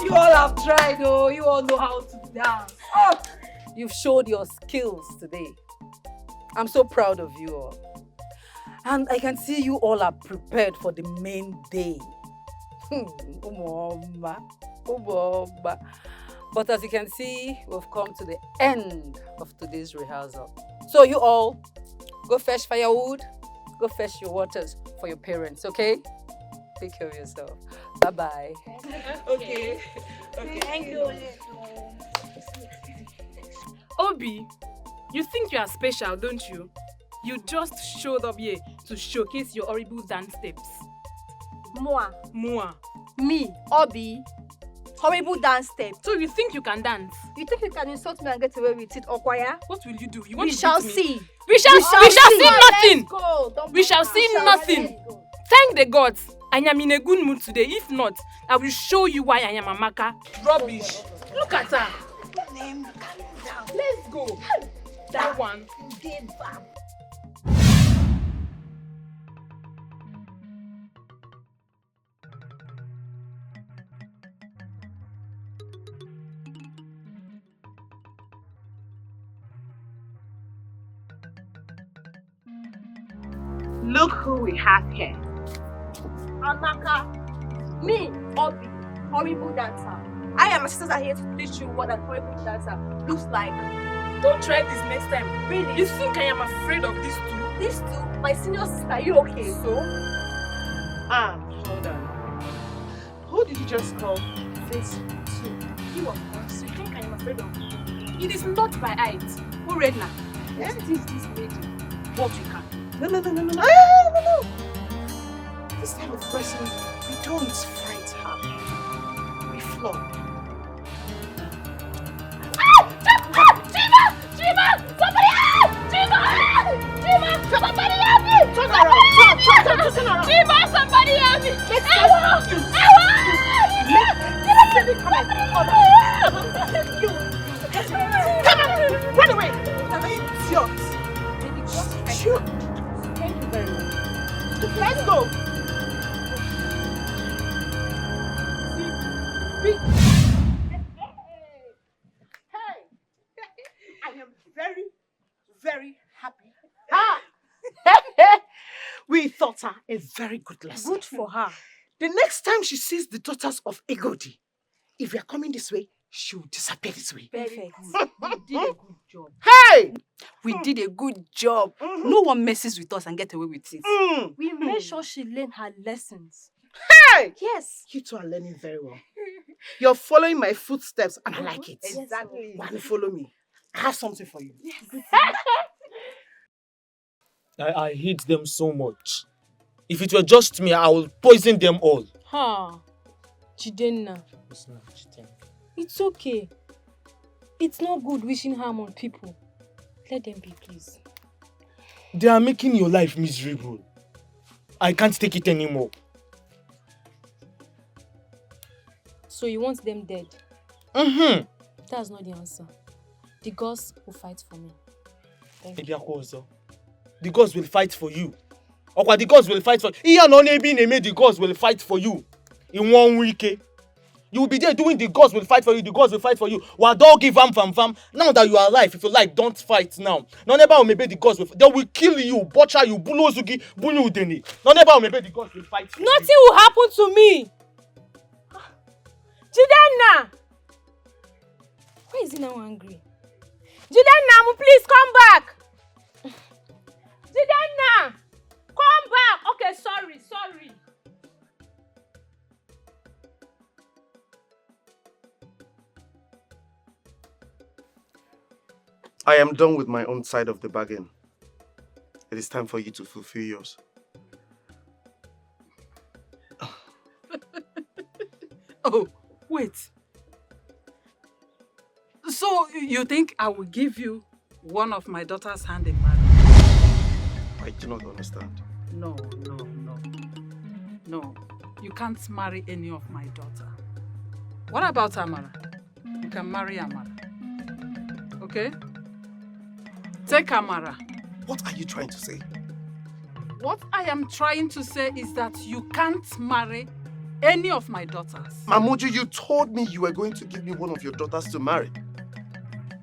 You all have tried, oh. You all know how to dance. Oh. You've showed your skills today. I'm so proud of you all. And I can see you all are prepared for the main day. But as you can see, we've come to the end of today's rehearsal. So you all, go fetch firewood, go fetch your waters for your parents, okay? Take care of yourself. Bye-bye. Okay. Thank you. Obi, you think you are special, don't you? You just showed up here to showcase your horrible dance steps. Moi. Me, Obi. Horrible dance steps. So you think you can dance? You think you can insult me and get away with it, Okwaya? What will you do? You want We to shall beat me? see. We shall see nothing. Let's go. We shall see nothing. Thank the gods. I am in a good mood today. If not, I will show you why I am Amaka. Rubbish. Look at her. Let's go. That one. Look who we have here. Amaka. Me, Obi. Horrible dancer. I and my sisters are here to teach you what a horrible dancer looks like. Don't try this next time. Really? You think I am afraid of these two? These two, my senior sister, you okay? So? Hold on. Who did you just call this two? You of course. You think I am afraid of you? It is not by height. Who Redna? Yeah. What is this lady? What you can? No. This type of person, we don't fight her. We flog. Chima! Somebody help! Chima! Somebody help me! Turn around! Chima, somebody help me! Come on! Run away! Idiot! Shoot! Thank you very much. Let's go! Hey! I am very, very happy. We taught her a very good lesson. Good for her. The next time she sees the daughters of Igodi, if we are coming this way, she will disappear this way. Perfect. We did a good job. Hey! We did a good job. No one messes with us and get away with it. We made sure she learned her lessons. Hey! Yes. You two are learning very well. You're following my footsteps and I like it. Exactly. Why don't you follow me? I have something for you. I hate them so much. If it were just me, I would poison them all. Uchenna. It's okay. It's not good wishing harm on people. Let them be, please. They are making your life miserable. I can't take it anymore. So you want them dead? Mm-hmm. That's not the answer. The gods will fight for me. Thank you. The gods will fight for you. The gods will fight for you. The gods will fight for you. In 1 week. You will be there doing the gods will fight for you. The gods will fight for you. Wadogi vam. Now that you are alive, if you like, don't fight now. Maybe the gods will. They will kill you, butcher you, bulozugi, bunu deni. Maybe the gods will fight for you. Nothing will happen to me. Uchenna! Why is he now angry? Uchenna, please come back. Uchenna, come back. Okay, sorry. I am done with my own side of the bargain. It is time for you to fulfill yours. Oh, wait. So you think I will give you one of my daughter's hand in marriage? I do not understand. No. You can't marry any of my daughter. What about Amara? You can marry Amara. Okay? Take Amara. What are you trying to say? What I am trying to say is that you can't marry any of my daughters. Mamuju, you told me you were going to give me one of your daughters to marry.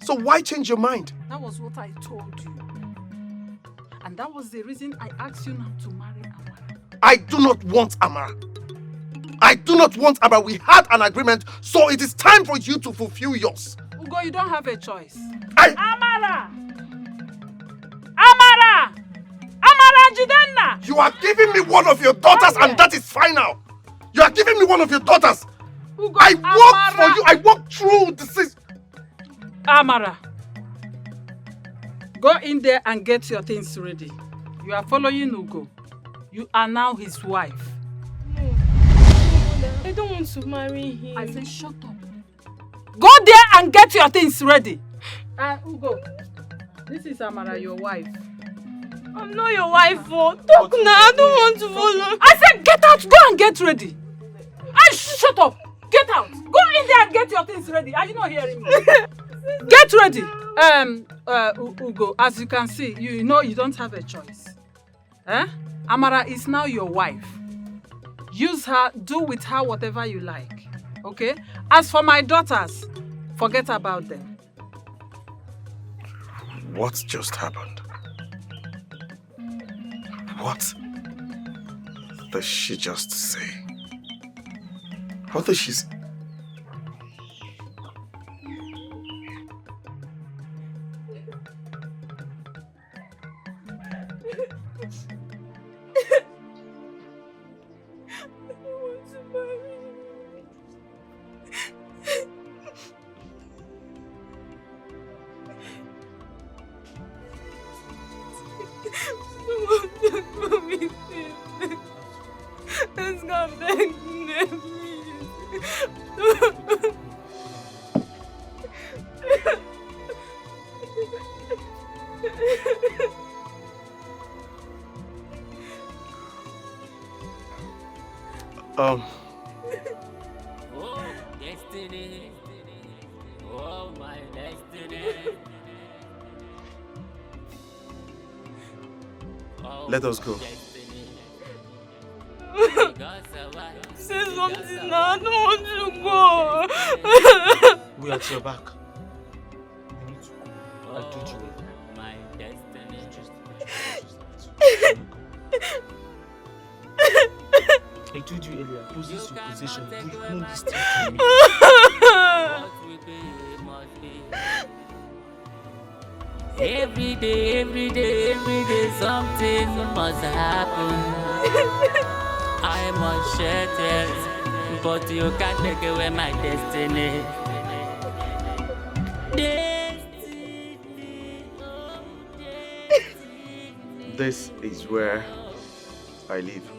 So why change your mind? That was what I told you. And that was the reason I asked you not to marry Amara. I do not want Amara. I do not want Amara. We had an agreement, so it is time for you to fulfill yours. Ugo, you don't have a choice. Amara! Amara! Amara Uchenna! You are giving me one of your daughters and that is final. You are giving me one of your daughters. Ugo, I worked for you. I worked through this. Amara, go in there and get your things ready. You are following Ugo. You are now his wife. No, I don't want to marry him. I said shut up. Go there and get your things ready. Ugo, this is Amara, your wife. I'm not your wife, oh. Talk now, I don't want to follow. I said get out, go and get ready. Shut up. Get out. Go in there and get your things ready. Are you not hearing me? Get ready. Ugo, as you can see, you know you don't have a choice. Amara is now your wife. Use her, do with her whatever you like. Okay? As for my daughters, forget about them. What just happened? What does she just say? What does she say? Oh, destiny. Oh, my destiny. Oh, let us go. Say something now, I don't want to go. We are at your back. You need to go. I told you. My destiny. I told you earlier, possess your possession. You won't listen to me. What will be, must be. Every day, something must happen. I must share tears, but you can't take away my destiny. This is where I live.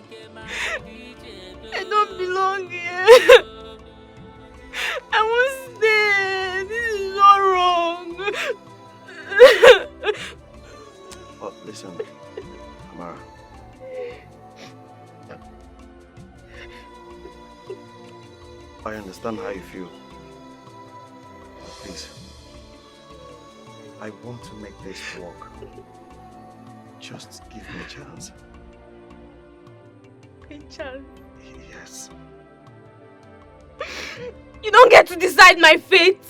I don't belong here. I won't stay. This is not wrong. Oh, listen, Amara. I understand how you feel. But please, I want to make this work. Just give me a chance. A chance? Yes. You don't get to decide my fate.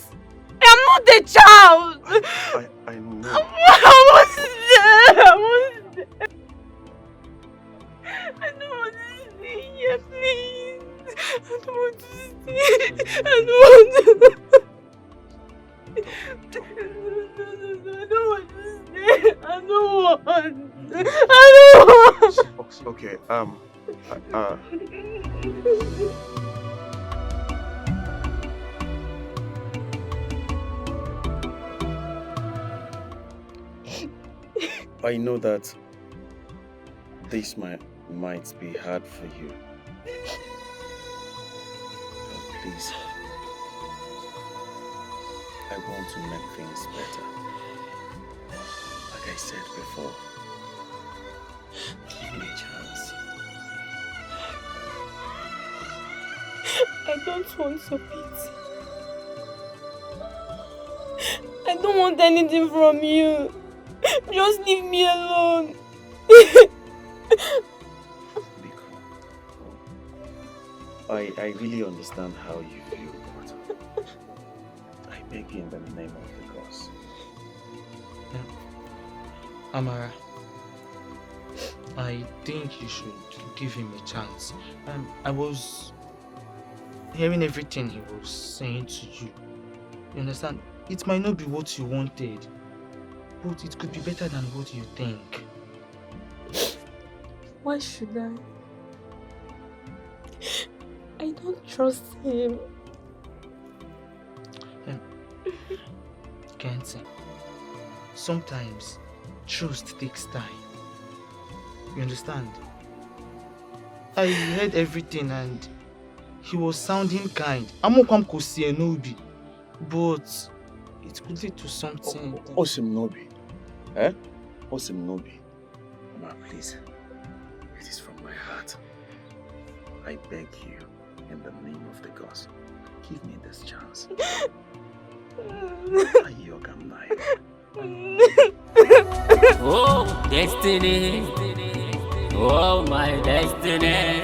I'm not a child. I know. I was there. I don't want to stay here, please. I don't want to stay. I don't want to. I don't want to stay. I don't want. Okay, I know that this might be hard for you. But please, I want to make things better. Like I said before, give me a chance. I don't want your pity. I don't want anything from you. Just leave me alone. I really understand how you feel, but I beg you in the name of the gods. Amara, I think you should give him a chance. I was hearing everything he was saying to you. You understand? It might not be what you wanted, but it could be better than what you think. Why should I? I don't trust him. Kenton, sometimes trust takes time. You understand? I heard everything and he was sounding kind. Amokwam kosi enobi, but it could lead to something. Osimnobi. Eh? Osimnobi. Mama, please. It is from my heart. I beg you, in the name of the gods, give me this chance. Oh, destiny. Oh, my destiny.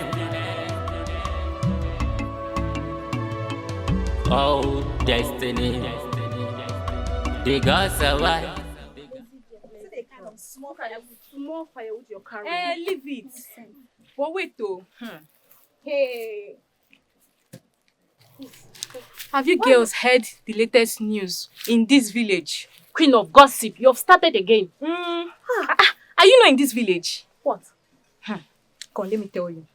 Oh, destiny. The gods are wise. Small fire with your car. Leave it. But wait though. Hey. Have you girls heard the latest news in this village? Queen of gossip, you have started again. Are you not in this village? What? Come, let me tell you.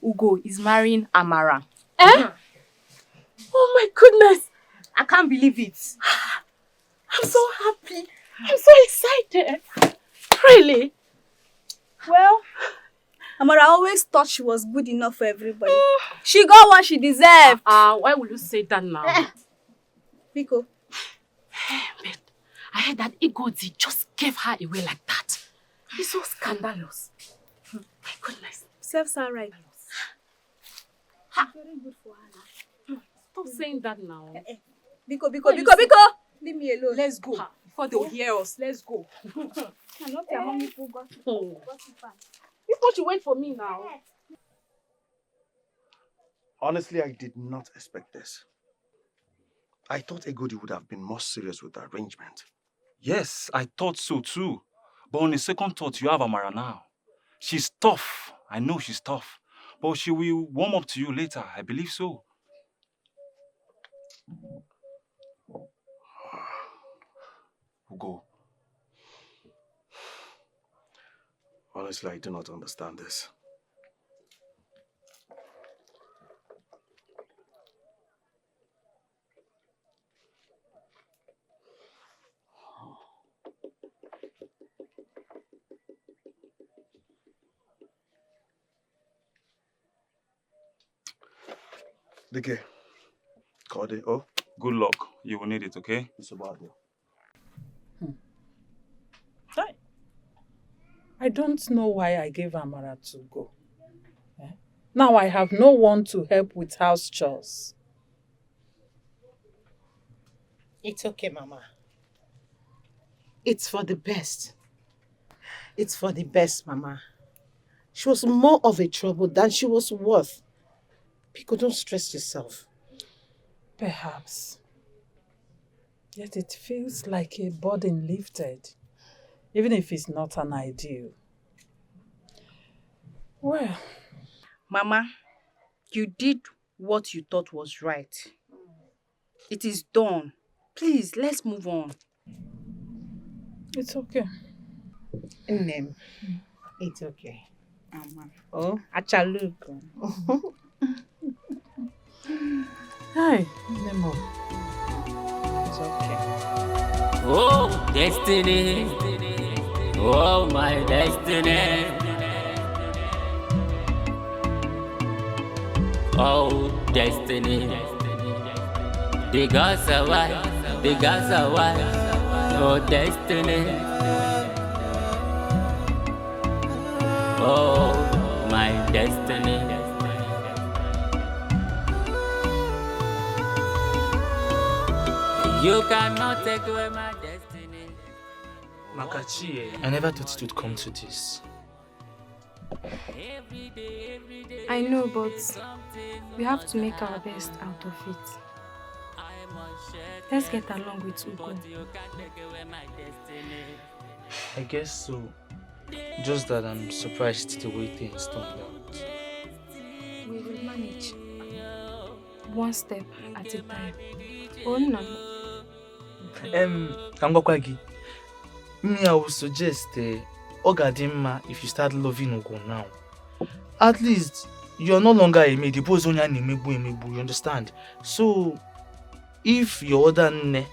Ugo is marrying Amara. Oh my goodness! I can't believe it. I'm so happy. I'm so excited. Really? Well, Amara always thought she was good enough for everybody. She got what she deserved. Why would you say that now? Biko. But I heard that Igodi just gave her away like that. It's so scandalous. My goodness. Serves her right. Very good for her. Stop saying that now. Biko. Leave me alone. Let's go. Before they'll hear us. Let's go. I'm not your mommy who got You thought you wait for me now. Honestly, I did not expect this. I thought Egodi would have been more serious with the arrangement. Yes, I thought so too. But on the second thought, you have Amara now. She's tough. I know she's tough. But she will warm up to you later. I believe so. Ugo. Honestly, I do not understand this. Dike, Kode, oh? Good luck. You will need it, okay? It's about you. I don't know why I gave Amara to go. Now I have no one to help with house chores. It's okay, Mama. It's for the best. It's for the best, Mama. She was more of a trouble than she was worth. Pico, don't stress yourself. Perhaps. Yet it feels like a burden lifted, even if it's not an ideal. Well, Mama, you did what you thought was right. It is done. Please, let's move on. It's okay. Name. It's okay. Mama. Oh, achaluko. Hi, Nemo. It's okay. Oh, destiny. Oh, my destiny. Oh, destiny. The gods are wise. The gods are wise. Oh, destiny. Oh, my destiny. You cannot take away my destiny. Makachi, I never thought it would come to this. I know, but we have to make our best out of it. Let's get along with Ugo. I guess so. Just that I'm surprised the way things turned out. We will manage. One step at a time. Oh no. Kambakwagi, I would suggest Ogadimma if you start loving Ugo now. At least you're no longer a maid, you understand? So if your other nne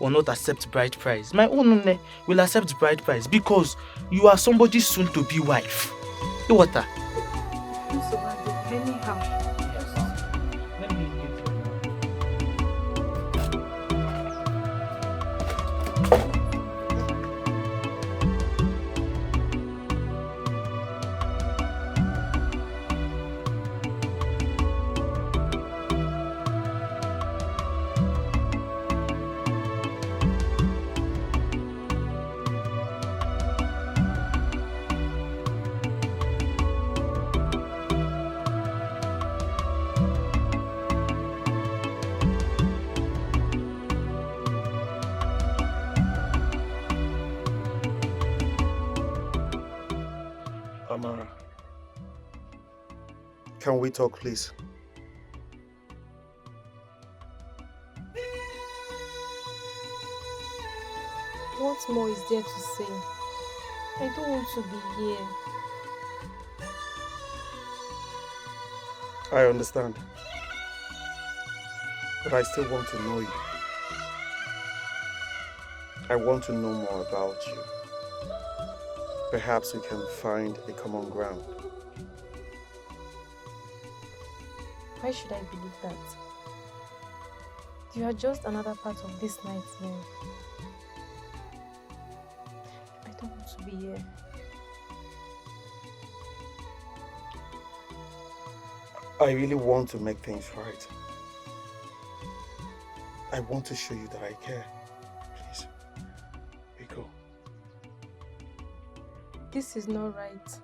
will not accept bride price, my own nne will accept bride price because you are somebody's soon to be wife. You what? Anyhow. Amara, can we talk, please? What more is there to say? I don't want to be here. I understand. But I still want to know you. I want to know more about you. Perhaps we can find a common ground. Why should I believe that? You are just another part of this nightmare. I don't want to be here. I really want to make things right. I want to show you that I care. Please, Biko. This is not right.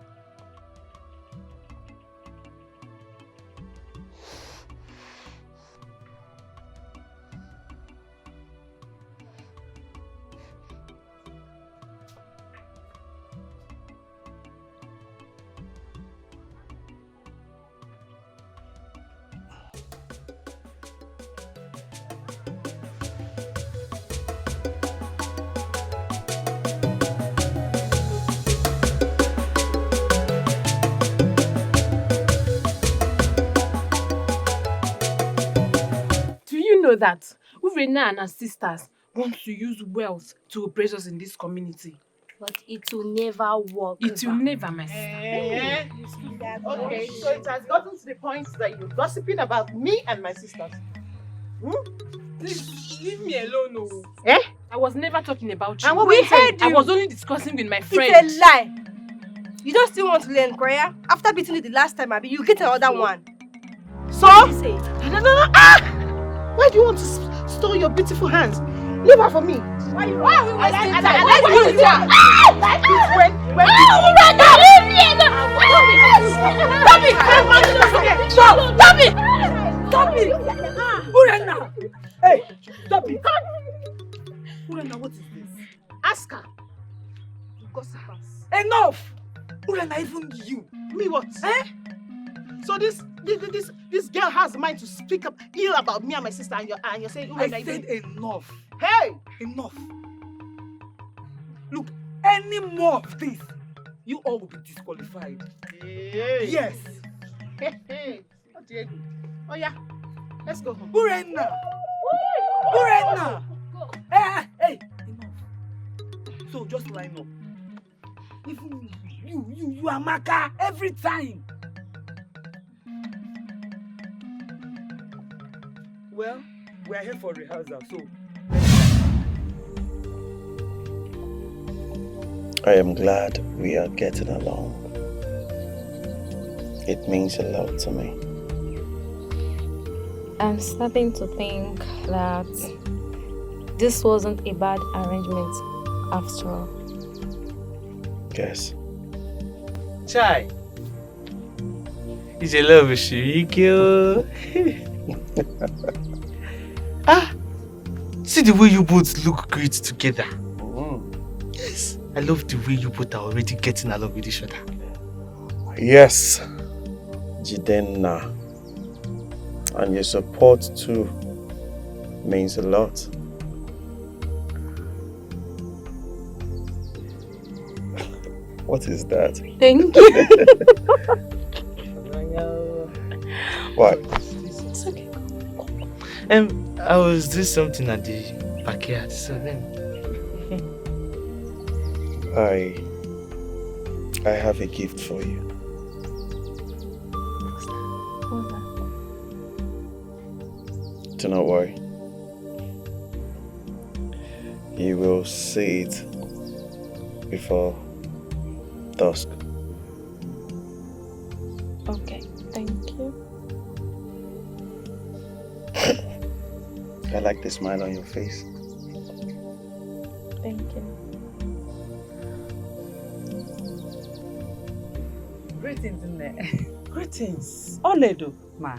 That Uchenna and her sisters want to use wealth to oppress us in this community. But it will never work. It will never, my sister. Okay, so it has gotten to the point that you're gossiping about me and my sisters. Please leave me alone, no. Eh? I was never talking about you. And what we heard heard I you. was only discussing with my friend. It's a lie. You don't still want to learn choir? After beating it the last time, Abby, you get another one. So? No. Ah! Why do you want to store your beautiful hands? Leave her for me. Why are we wasting time? I like you. Stop it! Uchenna! Hey, stop it! Uchenna, what is this? Ask her. Gossipers. Enough! Uchenna, even you. Me what? Eh? So this girl has a mind to speak up ill about me and my sister, and you're saying Uchenna. I said enough. Hey! Enough. Look, any more of this, you all will be disqualified. Hey. Yes. Hey. Oh yeah. Let's go home. Uchenna! Uchenna! Hey! Enough. So just line up. Even you Amaka every time. Well, we are here for rehearsal, so. I am glad we are getting along. It means a lot to me. I'm starting to think that this wasn't a bad arrangement after all. Yes. Chai. It's a love Shirikyo. See the way you both look great together. Yes. I love the way you both are already getting along with each other. Yes, Jidenna. And your support too means a lot. What is that? Thank you. What? It's okay. I was doing something at the backyard, so then. I have a gift for you. Do not worry. You will see it before dusk. Okay, thank you. I like the smile on your face. Thank you. Greetings, Nne. Greetings. Oledo. Ma.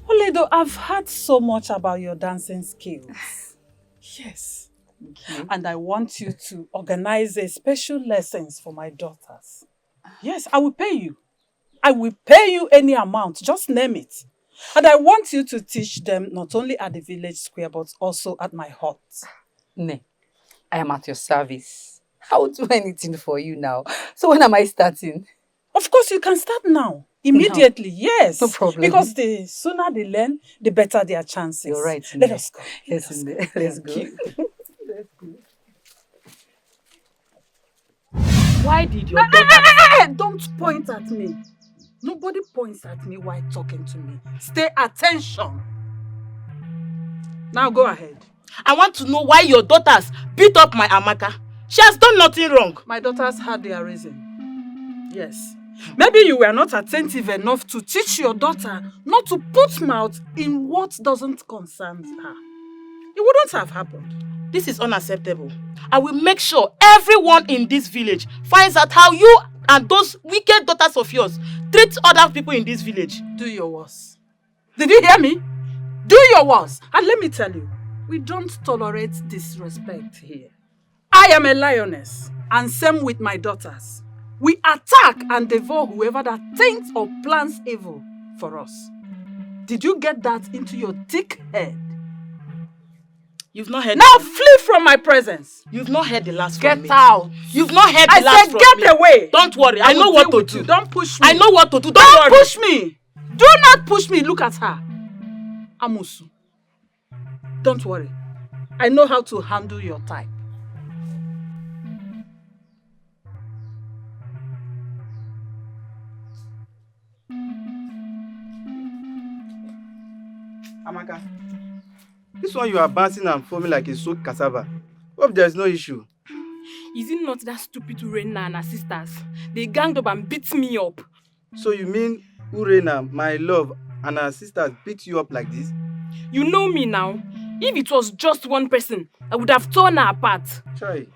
Oledo, I've heard so much about your dancing skills. Yes. Okay. And I want you to organize a special lessons for my daughters. Yes, I will pay you. I will pay you any amount. Just name it. And I want you to teach them not only at the village square, but also at my hut. Ne, I am at your service. I will do anything for you now. So when am I starting? Of course, you can start now. Immediately, No. yes. No problem. Because the sooner they learn, the better their chances. You're right. Let us go. Yes, let's go. Let's go. Why did your daughter... Don't point at me. Nobody points at me while talking to me. Stay attention. Now go ahead. I want to know why your daughters beat up my Amaka. She has done nothing wrong. My daughters had their reason. Yes. Maybe you were not attentive enough to teach your daughter not to put mouth in what doesn't concern her. It wouldn't have happened. This is unacceptable. I will make sure everyone in this village finds out how you and those wicked daughters of yours treat other people in this village. Do your worst. Did you hear me? Do your worst. And let me tell you, we don't tolerate disrespect here. I am a lioness, and same with my daughters. We attack and devour whoever that thinks or plans evil for us. Did you get that into your thick head? You've not heard. Now flee from my presence. You've not heard the last Get from me. out. You've not heard the last from me. I said get away. Don't worry. I know what to do. Don't push me. I know what to do. Don't push me. Do not push me. Look at her. Amusu. Don't worry. I know how to handle your type. Amaka, this one you are bouncing and foaming like a soaked cassava. Hope there's no issue. Is it not that stupid Uchenna and her sisters? They ganged up and beat me up. So you mean Uchenna, my love, and her sisters beat you up like this? You know me now. If it was just one person, I would have torn her apart. Try.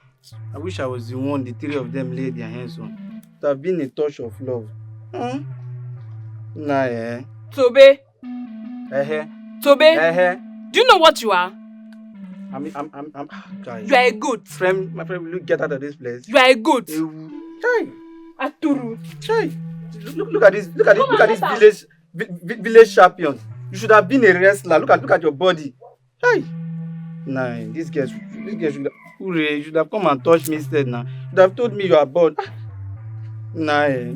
I wish I was the one the three of them laid their hands on. It would have been a touch of love. Huh? Nah, eh? Tobe. Tobe. Do you know what you are? Guys. You are a goat. My friend, look, get out of this place. You are a goat. Chai. Aturu. Chai. Look at this. Look at this village champion. You should have been a wrestler. Look at your body. Chai. Nah, this girl should have come and touched me instead now. You should have told me you are born. Nah, eh.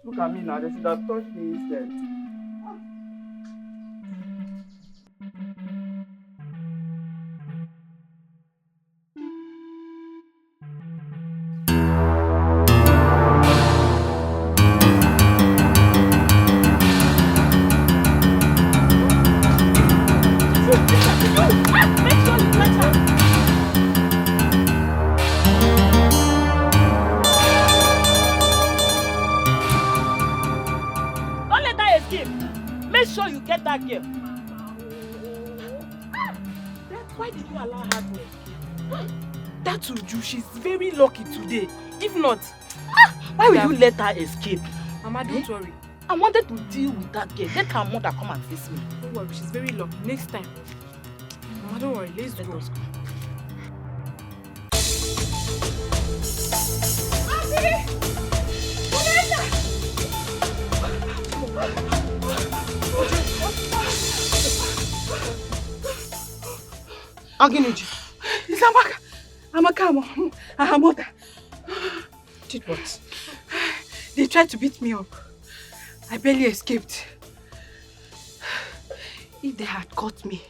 Look at me now, they should have touched me instead. Make sure you get that girl. Why did you allow her to escape? That Uju, she's very lucky today. If not, Why will you let her escape? Mama, don't worry. I wanted to deal with that girl. Let her mother come and face me. Don't worry, she's very lucky. Next time. Mama, don't worry. Let's go. Uche. It's Amaka. Amaka, her mother. Did what? They tried to beat me up. I barely escaped. If they had caught me,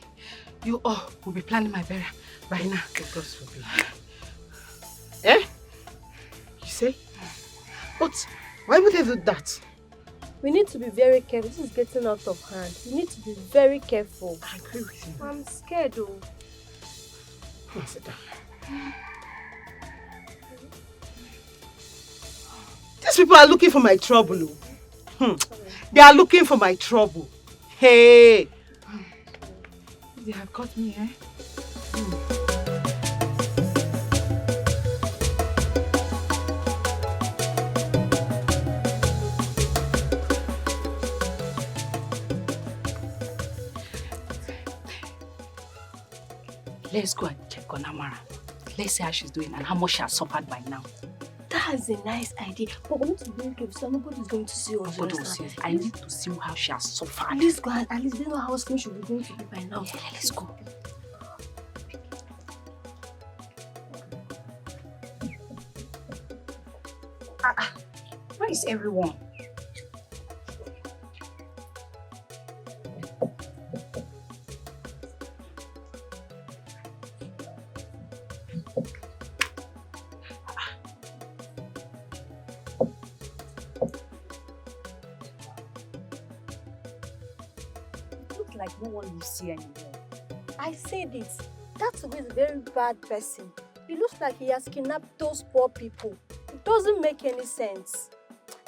you all would be planning my burial right now. God forbid. Eh? You say? But why would they do that? We need to be very careful. This is getting out of hand. We need to be very careful. I agree with you. I'm scared though. Sit down. These people are looking for my trouble. They are looking for my trouble. Hey! They have caught me, eh? Let's go and check on Amara. Let's see how she's doing and how much she has suffered by now. That's a nice idea. But we need to be very careful so nobody's going to see us. Nobody will see us. I need to see how she has suffered. Let's go and at least they know how soon she'll be going to be by now. Yeah, let's go. Where is everyone? Like no one will see anymore. I said it. That Uche is a very bad person. It looks like he has kidnapped those poor people. It doesn't make any sense.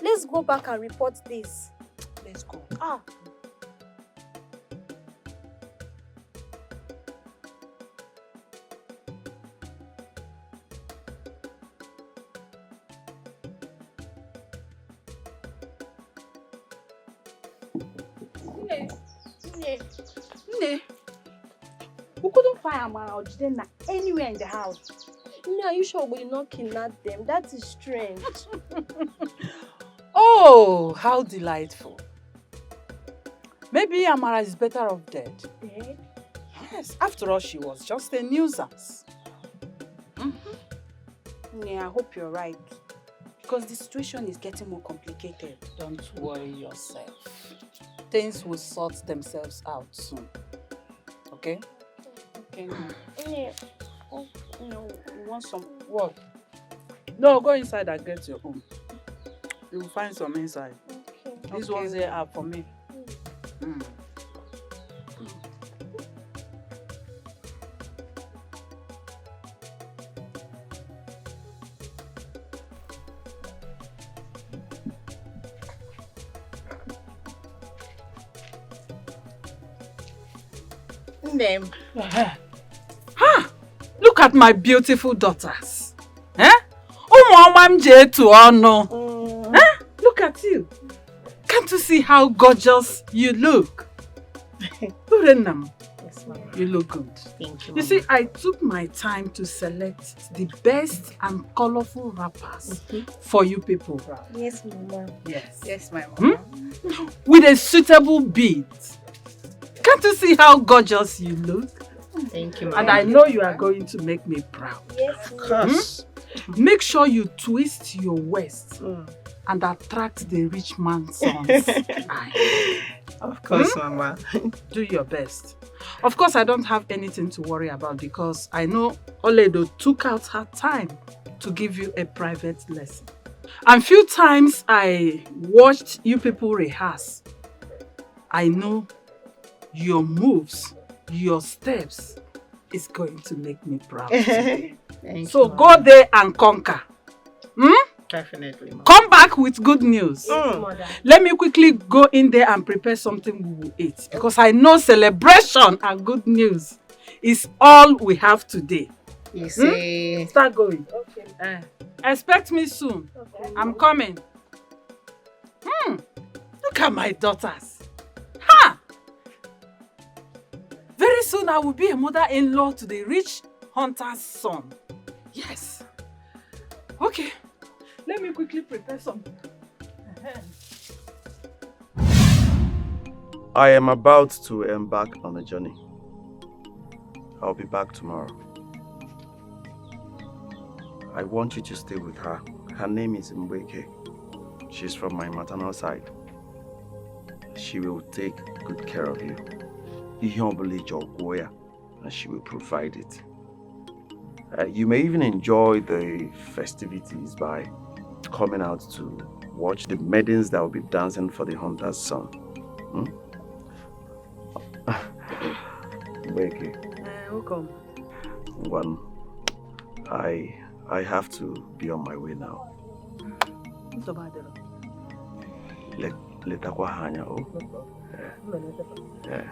Let's go back and report this. Let's go. Nne, we couldn't find Amara or Uchenna anywhere in the house. No, are you sure we did not kidnap them? That is strange. Oh, how delightful. Maybe Amara is better off dead. Dead? Yes, after all, she was just a nuisance. Yeah, I hope you're right. Because the situation is getting more complicated. Don't worry yourself. Things will sort themselves out soon. Okay? Okay. Oh, no, you want some? What? No, go inside and get your own. You will find some inside. Okay. These ones here are for me. Them. Look at my beautiful daughters. Eh? Look at you. Can't you see how gorgeous you look? Urenam, Yes, Mama. you look good. Thank you, You see, I took my time to select the best and colorful wrappers for you people. Yes, Mama. Yes. Yes, my mom. With a suitable bead. Can't you see how gorgeous you look? Thank you, Mama. And I know you are going to make me proud. Yes, Mama. Make sure you twist your waist and attract the rich man's son's eye. Of course, Mama. Do your best. Of course, I don't have anything to worry about because I know Oledo took out her time to give you a private lesson. And few times I watched you people rehearse. I know your moves, your steps is going to make me proud today. So go there and conquer. Definitely, Mama. Come back with good news. Yes, Mother. Let me quickly go in there and prepare something we will eat because I know celebration and good news is all we have today. You see. Start going. Okay. Expect me soon. Okay. I'm coming. Look at my daughters. Ha! Very soon I will be a mother-in-law to the rich hunter's son. Yes. Okay. Let me quickly prepare something. I am about to embark on a journey. I'll be back tomorrow. I want you to stay with her. Her name is Mbeke. She's from my maternal side. She will take good care of you. And she will provide it. You may even enjoy the festivities by coming out to watch the maidens that will be dancing for the hunter's son. Mbeke. Welcome. One, I have to be on my way now. Letakwa hanya oh. Yeah.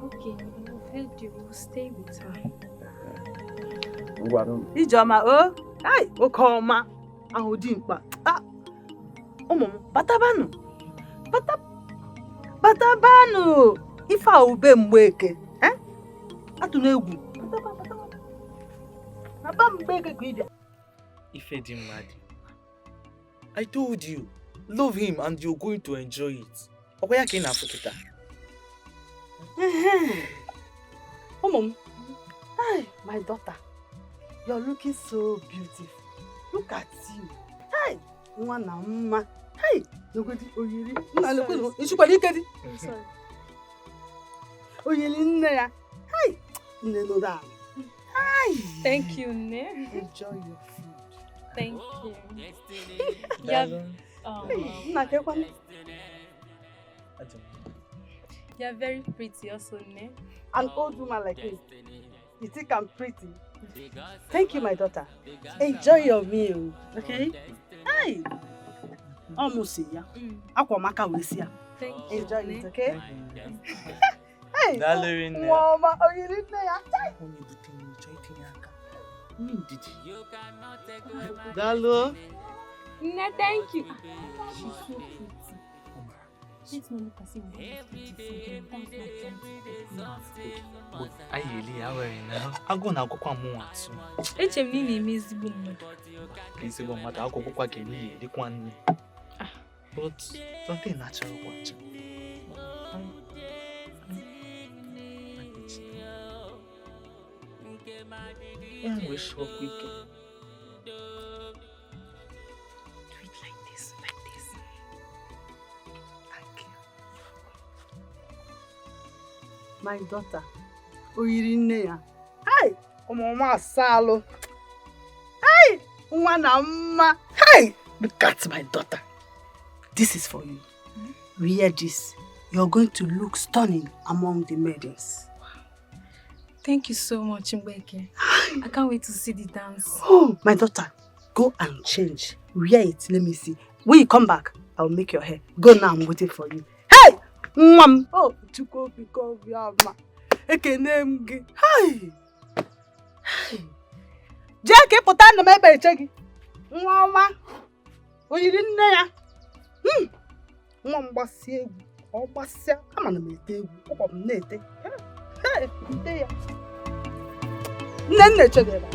Okay, I've heard you. We'll stay with her. Ijoma oh. Ay, okoma. Ahudimpa. Ah. Batabanu. Batabanu. Ifa ube Mbeke. Atuna egwu. Aba Mbeke kwide. Ife di madi. I told you, love him and you're going to enjoy it. Okoya ke na fokita. Hey, my daughter, you're looking so beautiful. Look at you. Hey, mwana mma. Hey, nogodi oyiri. Nna lekwe isukwa ikedi. Sorry. Oyiri nne ya. Hey, nne no da. Hey. Thank you, Nne. Enjoy your food. Thank you. You're very pretty also, Nne. An old woman like me. You think I'm pretty? Thank you, my daughter. Enjoy your meal, okay? Hey! Almost see ya. Akwamaka will see ya. Thank you. Enjoy it, okay? Hey! Darling, Mama, are you in there? Dalo. Nne, thank you. She's so pretty. Let's not look as if But I really are wearing now. I'm going to go to Montanna. Echem ni na-eme ezigbo mmadụ. Ezigbo mmadụ akwụkwọ ka ni dịkwa nne. But something natural watch. I wish for quick. Do it like this, like this. Thank you. My daughter, oyiri nne ya. Hey, mama salo. Hey, mwana mma. Hey, look at my daughter. This is for you. Wear this. You're going to look stunning among the maidens. Thank you so much, Mbeke. I can't wait to see the dance. Oh, my daughter, go and change. Wear it. Let me see. When you come back, I'll make your hair. Go now. I'm waiting for you. Hey, mom. Oh, chuko piko biama. Ekenem gi. Hey. Jackie, put on the maybe Jackie. Mama. Oyiri nne ya. Nwa mgbasi egwu. Ọ gbasịa, ama na m ete egwu. Ọkwa m na-ete. Hey, nte ya. Nne chegara.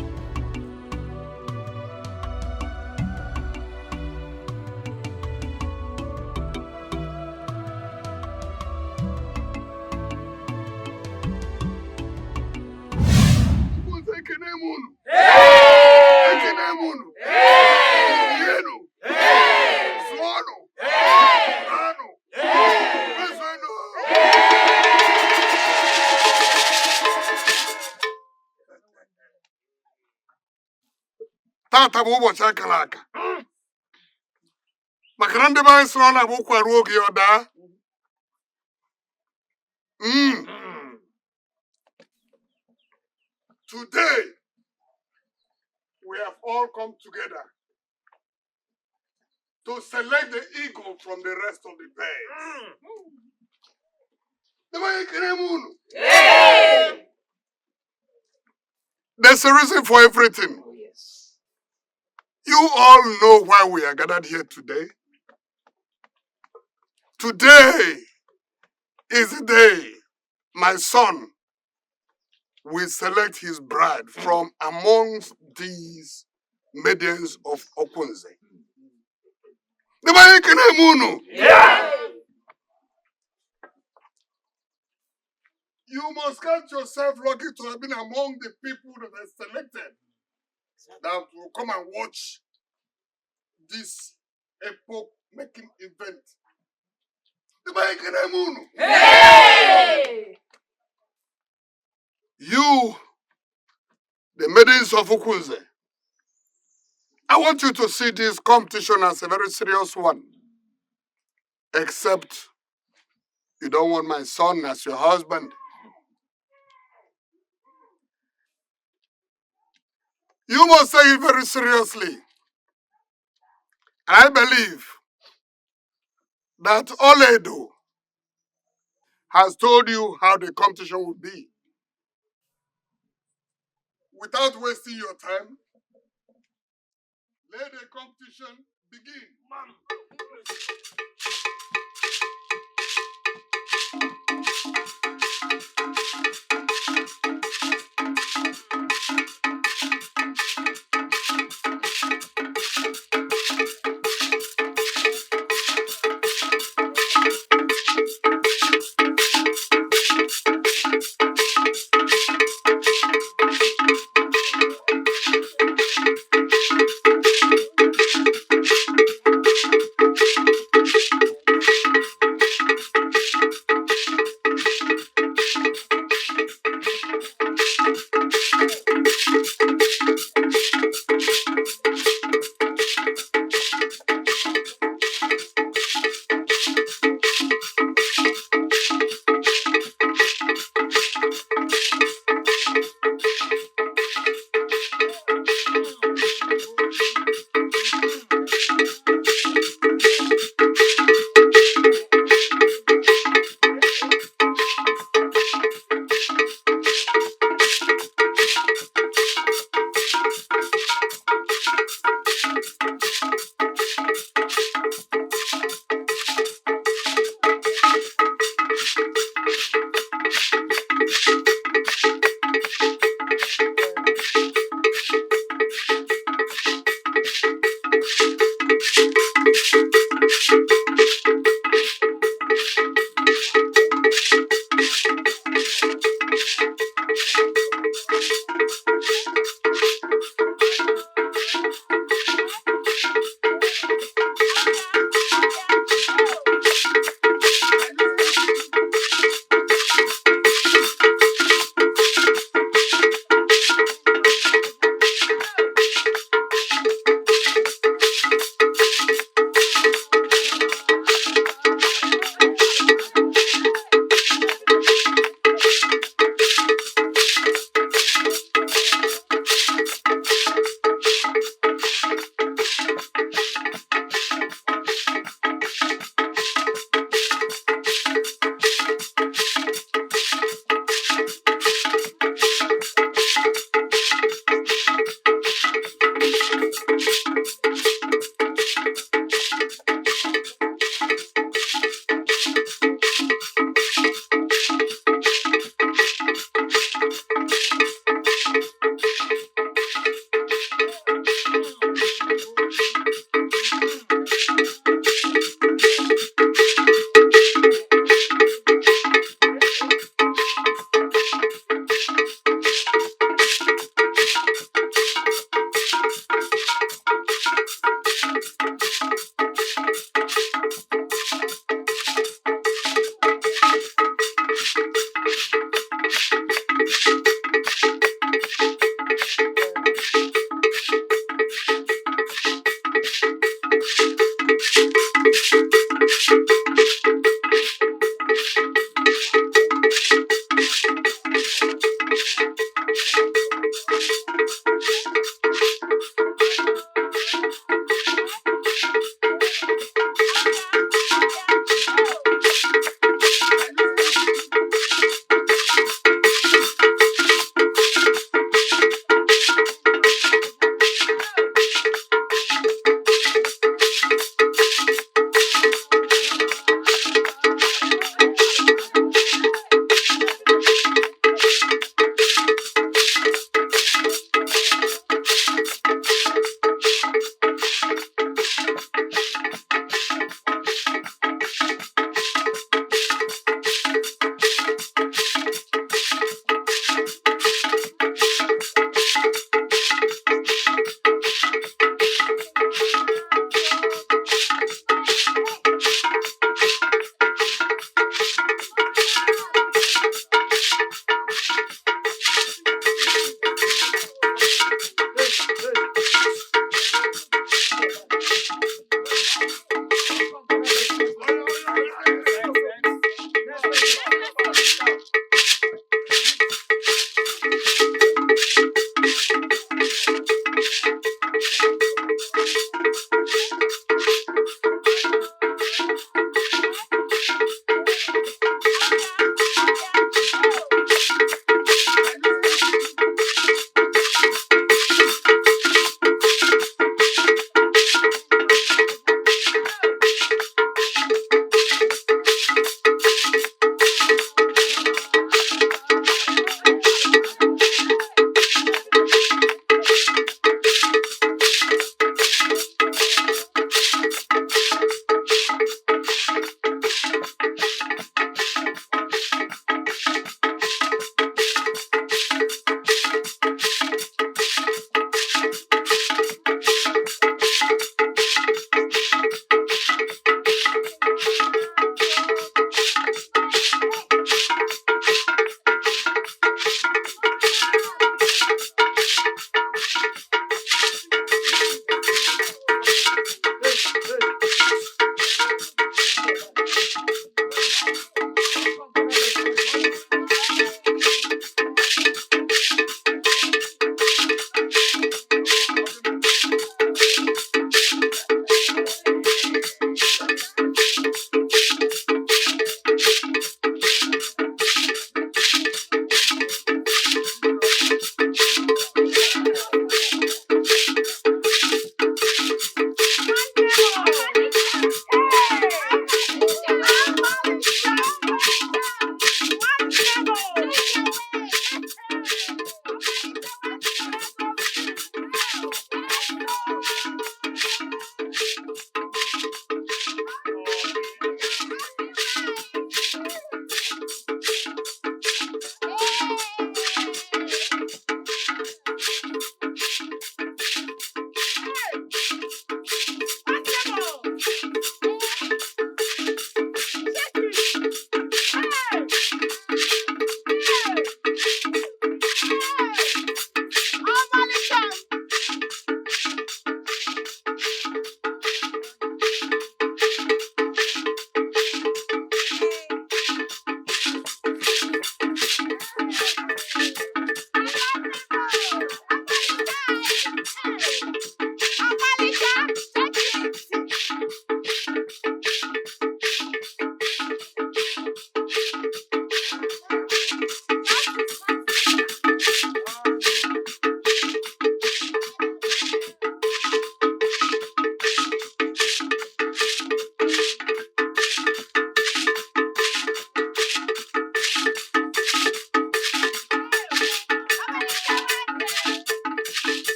Tata bụ ụbọchị akara aka. Maka na ndị be anyị sịrị ọ na-abụ ụkwa ruo oge ọ daa. Today, we have all come together to select the eagle from the rest of the birds. There's a reason for everything. You all know why we are gathered here today. Today is the day my son will select his bride from amongst these maidens of Okunze. Yeah. You must count yourself lucky to have been among the people that are selected that will come and watch this epoch-making event. Hey! You, the maidens of Okunze, I want you to see this competition as a very serious one. Except you don't want my son as your husband. You must take it very seriously. I believe that Oledo has told you how the competition will be. Without wasting your time, let the competition begin.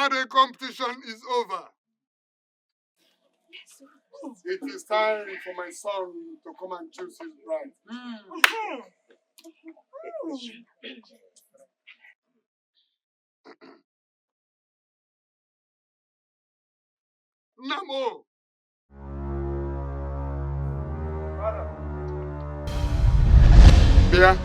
Now the competition is over. It is time for my son to come and choose his bride. Namo! Bia.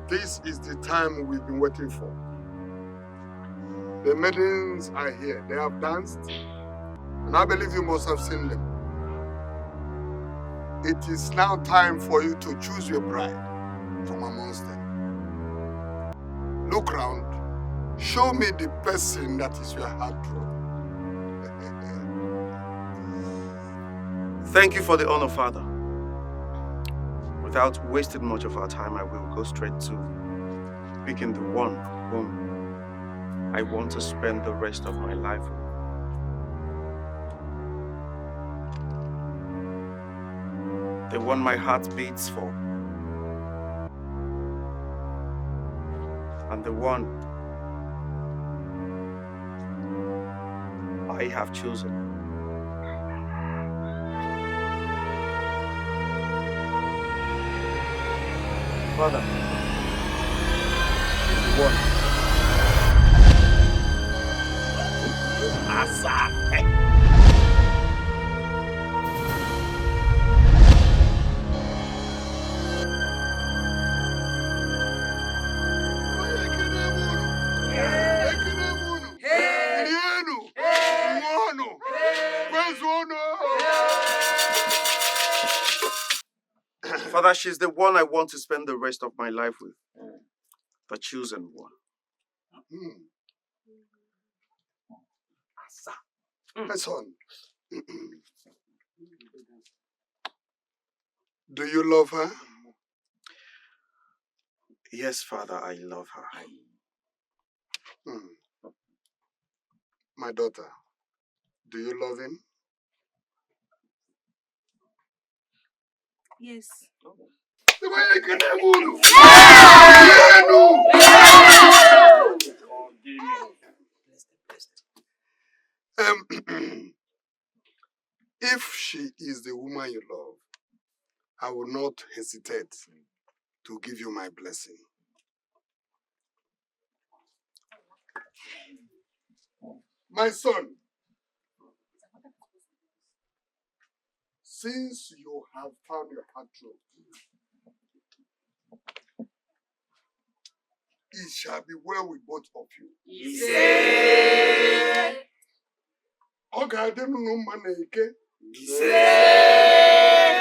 This is the time we've been waiting for. The maidens are here. They have danced, and I believe you must have seen them. It is now time for you to choose your bride from amongst them. Look round. Show me the person that is your heartthrob. Thank you for the honor, Father. Without wasting much of our time, I will go straight to picking the one whom I want to spend the rest of my life with. The one my heart beats for. And the one I have chosen. Father, one. Asa. Father, she's the one I want to spend the rest of my life with. The chosen one. My son, do you love her? Yes, Father, I love her. My daughter, do you love him? Yes. If she is the woman you love, I will not hesitate to give you my blessing. My son, since you have found your heartthrob, it shall be well with both of you. Oga dinu no man eke.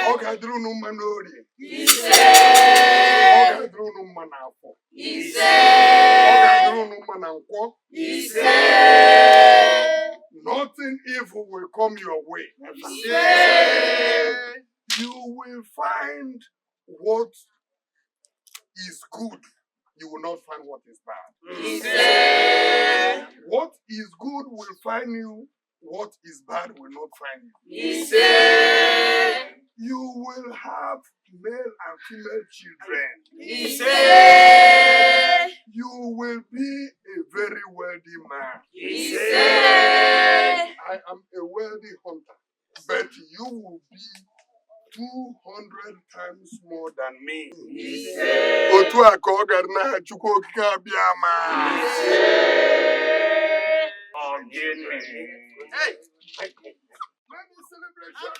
Oga dinu no man ori. Oga dinu no man afọ. Oga dinu no man anko. Nothing evil will come your way. You will find what is good. You will not find what is bad. What is good will find you. What is bad will not find you. You will have male and female children. You will be a very wealthy man. I am a wealthy hunter, but you will be 200 times more than me. Otu aka ọ gara na Chukwu okike abịama. Hey! Let the celebration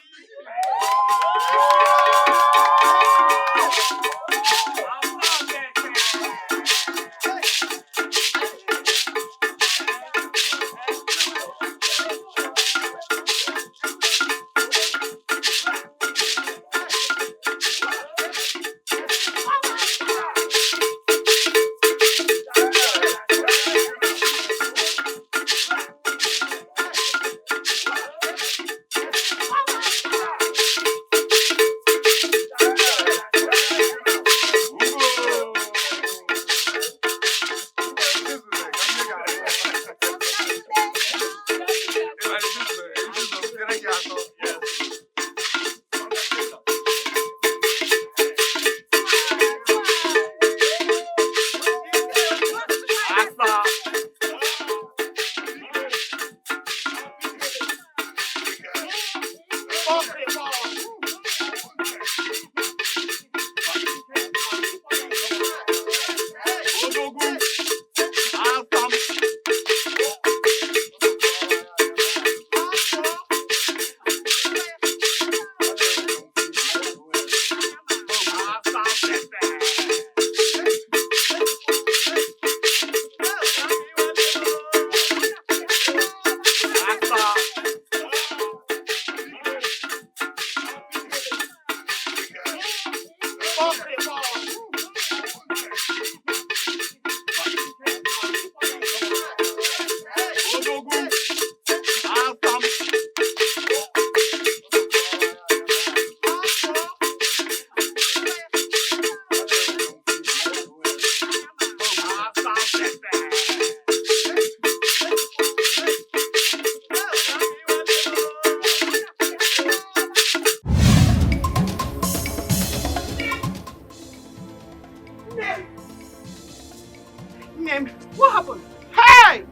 What happened? Hey!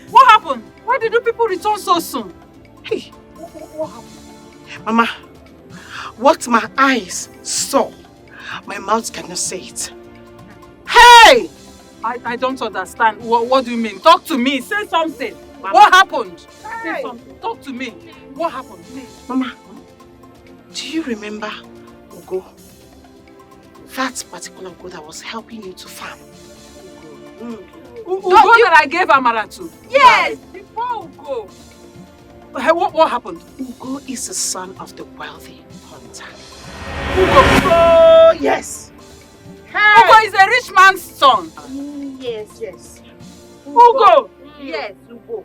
What happened? Why did you people return so soon? Hey, what happened? Mama, what my eyes saw, my mouth cannot say it. Hey! I don't understand. What do you mean? Talk to me. Say something. Mama. What happened? Say something. Talk to me. What happened? Please. Mama, do you remember Ugo? That particular Ugo that was helping you to farm. Ugo that I gave Amara to? Yes! Before Ugo. Hey, what happened? Ugo is the son of the wealthy hunter. Ugo? Oh, yes! Hey. Ugo is a rich man's son. Yes. Ugo? Yes, Ugo.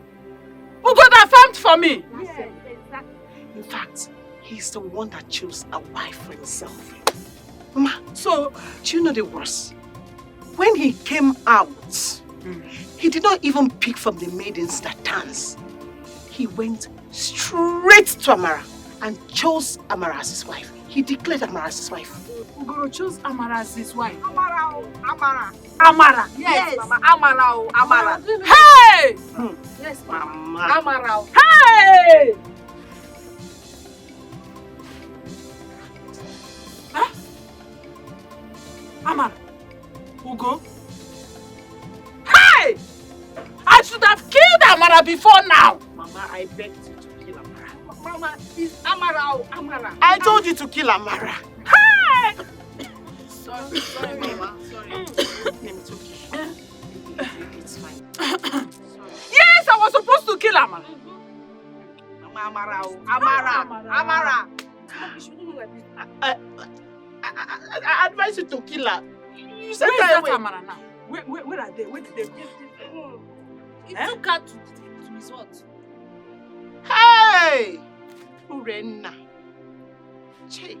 Ugo that farmed for me? Yes, exactly. In fact, he's the one that chose a wife for himself. Mama, so, do you know the worst? When he came out, he did not even pick from the maidens that dance. He went straight to Amara and chose Amara as his wife. He declared Amara as his wife. Ugo chose Amara as his wife? Amara. Amara? Yes, Mama. Amara. Hey! Yes, Mama. Amara. Hey! Huh? Amara. Ugo? Hey! I should have killed Amara before now. Mama, I begged you to kill Amara. Mama, it's Amara. I told you to kill Amara. Hey! Sorry, Mama. Sorry. It's okay. It's fine. Yes, I was supposed to kill Amara. Amara. I advise you to kill her. You said Where is that away. Amara now? Where are they? Where did they go? He took her to his what? Hey! Uchenna. Che.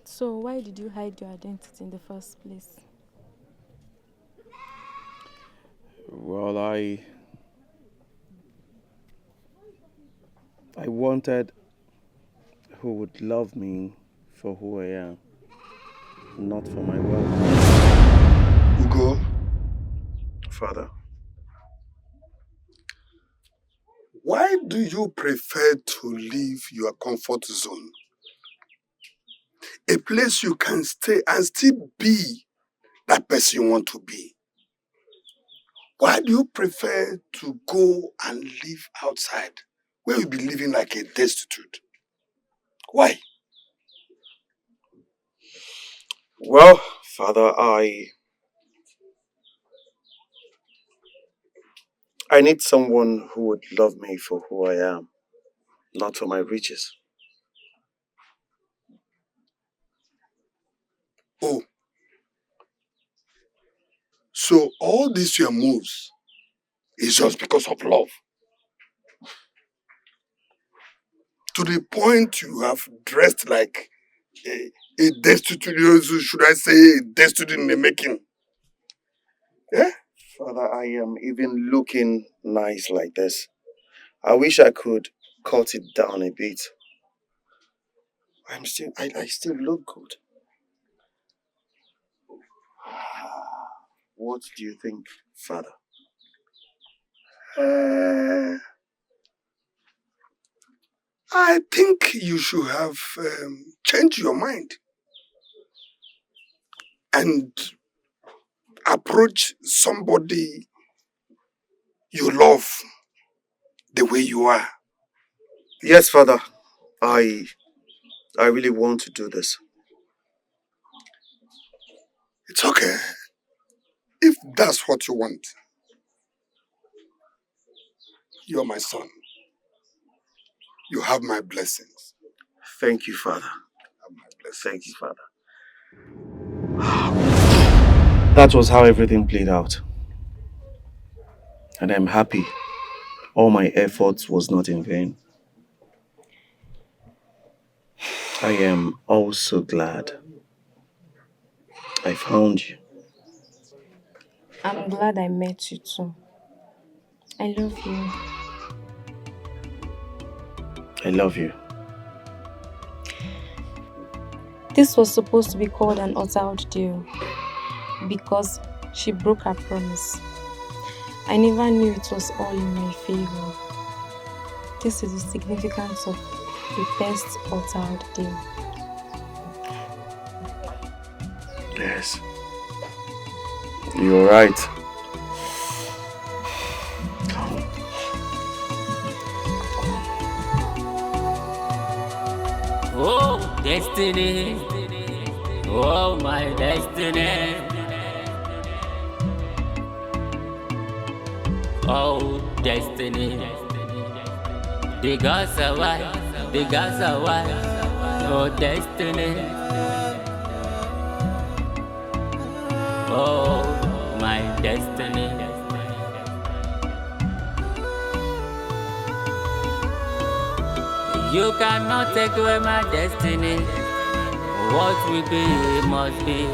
So why did you hide your identity in the first place? Well, I wanted who would love me for who I am, not for my wealth. Ugo, Father. why do you prefer to leave your comfort zone? A place you can stay and still be that person you want to be. Why do you prefer to go and live outside where you'll be living like a destitute? Why? Well, Father, I need someone who would love me for who I am, not for my riches. Oh. So all these your moves is just because of love. To the point you have dressed like a destitute, should I say a destitute in the making? Yeah? Father, I am even looking nice like this. I wish I could cut it down a bit. I still look good. What do you think, Father? I think you should have changed your mind and approach somebody you love the way you are. Yes, Father. I really want to do this. It's okay. If that's what you want, you're my son. You have my blessings. Thank you, Father. Thank you, Father. That was how everything played out. And I'm happy. All my efforts was not in vain. I am also glad I found you. I'm glad I met you too. I love you. I love you. This was supposed to be called an uttered deal because she broke her promise. I never knew it was all in my favor. This is the significance of the best uttered deal. Yes. You're right. Oh, destiny. Oh, my destiny. Oh, destiny. The gods are white. The gods are white. Oh, destiny. Oh, my destiny. You cannot take away my destiny. What will be, must be.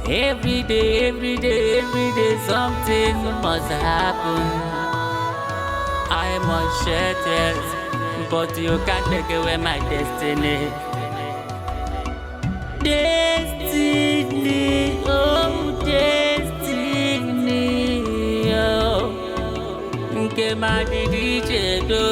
Every day, something must happen. I must shed tears, but you can't take away my destiny. Destiny, oh, destiny, oh. Nke ma di do.